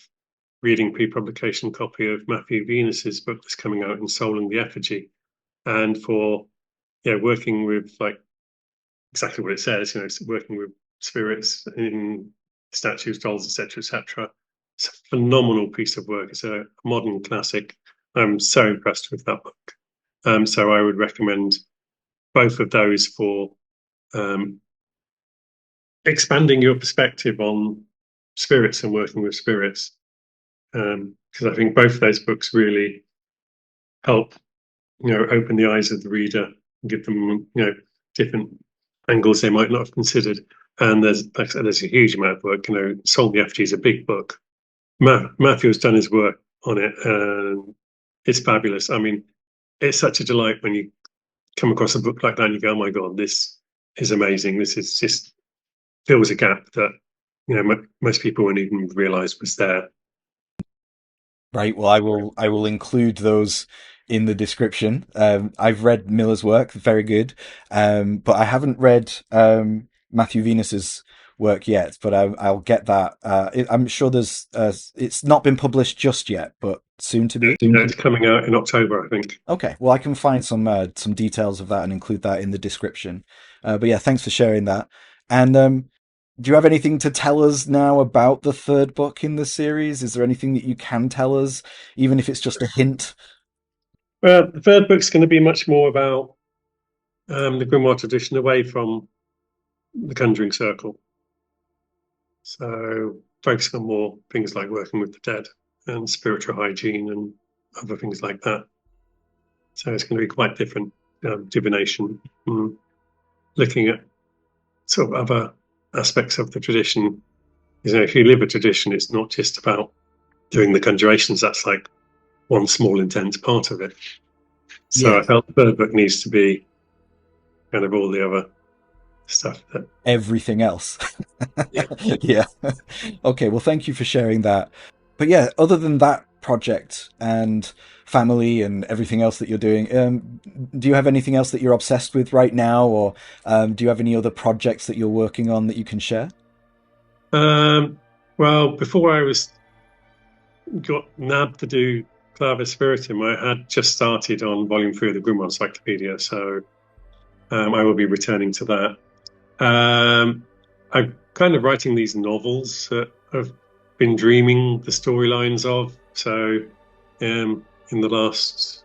reading pre-publication copy of Matthew Venus's book that's coming out in Soul and the Effigy, and for working with like exactly what it says, it's working with spirits in statues, dolls, etc., etc. It's a phenomenal piece of work. It's a modern classic. I'm so impressed with that book. So I would recommend both of those for expanding your perspective on spirits and working with spirits. Because I think both of those books really help, open the eyes of the reader and give them, different angles they might not have considered. And there's a huge amount of work. Soul the Effigy is a big book. Matthew has done his work on it, and it's fabulous. I mean, it's such a delight when you come across a book like that and you go, "Oh my God, this is amazing! This is just fills a gap that most people wouldn't even realise was there." Right. Well, I will include those in the description. I've read Miller's work, very good. But I haven't read Matthew Venus's work yet. But I'll get that. I'm sure there's it's not been published just yet, but soon to be. It's coming out in October, I think. Okay. Well, I can find some details of that and include that in the description. But yeah, thanks for sharing that. And do you have anything to tell us now about the third book in the series? Is there anything that you can tell us, even if it's just a hint? Well, the third book's going to be much more about the Grimoire tradition away from the Conjuring Circle. So focusing on more things like working with the dead and spiritual hygiene and other things like that. So it's going to be quite different divination, looking at sort of other aspects of the tradition. If you live a tradition, it's not just about doing the conjurations. That's like one small intense part of it. So yeah. I felt the third book needs to be kind of all the other stuff that everything else. Yeah. Yeah. Okay, well, thank you for sharing that. But yeah, other than that project and family and everything else that you're doing, do you have anything else that you're obsessed with right now, or do you have any other projects that you're working on that you can share? Well, before I got nabbed to do Clavis Spirituum, I had just started on volume 3 of the Grimoire Encyclopedia, so I will be returning to that. I'm kind of writing these novels that I've been dreaming the storylines of. So in the last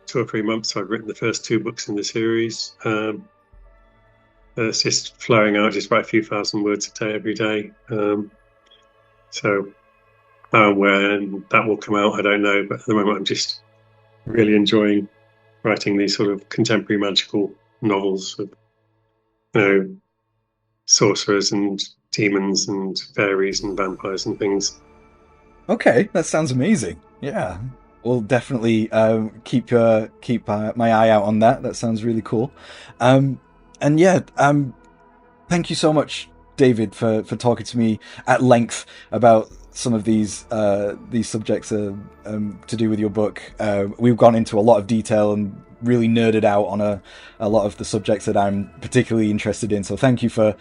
2 or 3 months, I've written the first 2 books in the series. It's just flowing out, just about a few thousand words a day every day. So when that will come out, I don't know. But at the moment, I'm just really enjoying writing these sort of contemporary magical novels with, sorcerers and demons and fairies and vampires and things. Okay, that sounds amazing. Yeah, we'll definitely keep my eye out on that. That sounds really cool. And yeah, thank you so much, David, for talking to me at length about some of these subjects to do with your book. We've gone into a lot of detail and really nerded out on a lot of the subjects that I'm particularly interested in. So thank you for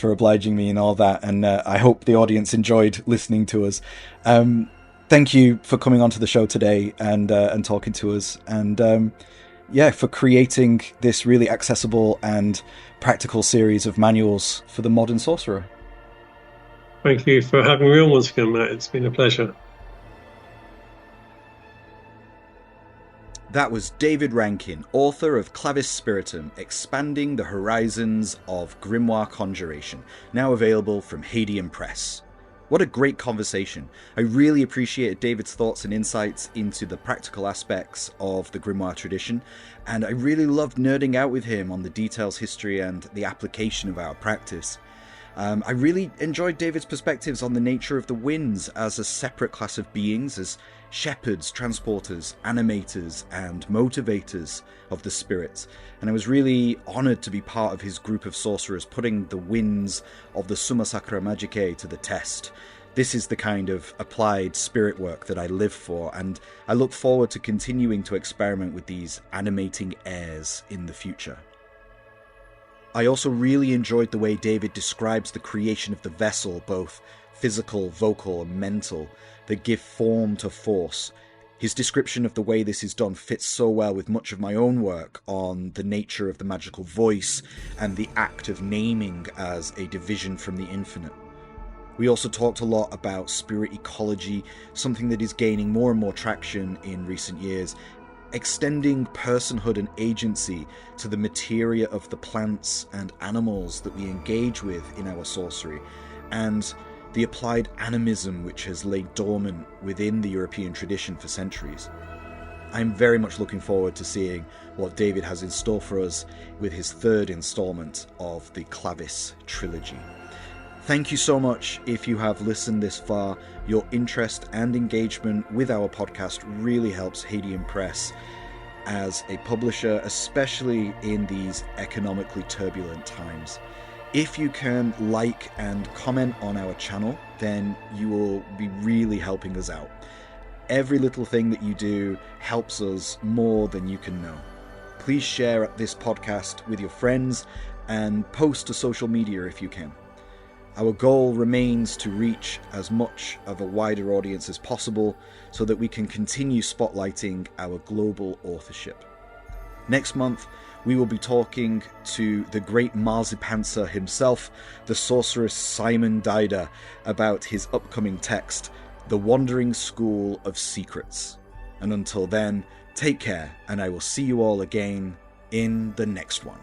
obliging me and all that. And I hope the audience enjoyed listening to us. Thank you for coming onto the show today and talking to us. And yeah, for creating this really accessible and practical series of manuals for the modern sorcerer. Thank you for having me on once again, Matt. It's been a pleasure. That was David Rankine, author of Clavis Spiritum, Expanding the Horizons of Grimoire Conjuration, now available from Hadean Press. What a great conversation. I really appreciated David's thoughts and insights into the practical aspects of the Grimoire tradition, and I really loved nerding out with him on the details, history, and the application of our practice. I really enjoyed David's perspectives on the nature of the winds as a separate class of beings, as shepherds, transporters, animators, and motivators of the spirits. And I was really honoured to be part of his group of sorcerers putting the winds of the Summa Sacre Magice to the test. This is the kind of applied spirit work that I live for, and I look forward to continuing to experiment with these animating airs in the future. I also really enjoyed the way David describes the creation of the vessel, both physical, vocal, and mental, that give form to force. His description of the way this is done fits so well with much of my own work on the nature of the magical voice and the act of naming as a division from the infinite. We also talked a lot about spirit ecology, something that is gaining more and more traction in recent years, extending personhood and agency to the materia of the plants and animals that we engage with in our sorcery, and the applied animism which has laid dormant within the European tradition for centuries. I'm very much looking forward to seeing what David has in store for us with his third installment of the Clavis trilogy. Thank you so much if you have listened this far. Your interest and engagement with our podcast really helps Hadean Press as a publisher, especially in these economically turbulent times. If you can like and comment on our channel, then you will be really helping us out. Every little thing that you do helps us more than you can know. Please share this podcast with your friends and post to social media if you can. Our goal remains to reach as much of a wider audience as possible so that we can continue spotlighting our global authorship. Next month, we will be talking to the great Marzipancer himself, the sorceress Simon Dider, about his upcoming text, The Wandering School of Secrets. And until then, take care, and I will see you all again in the next one.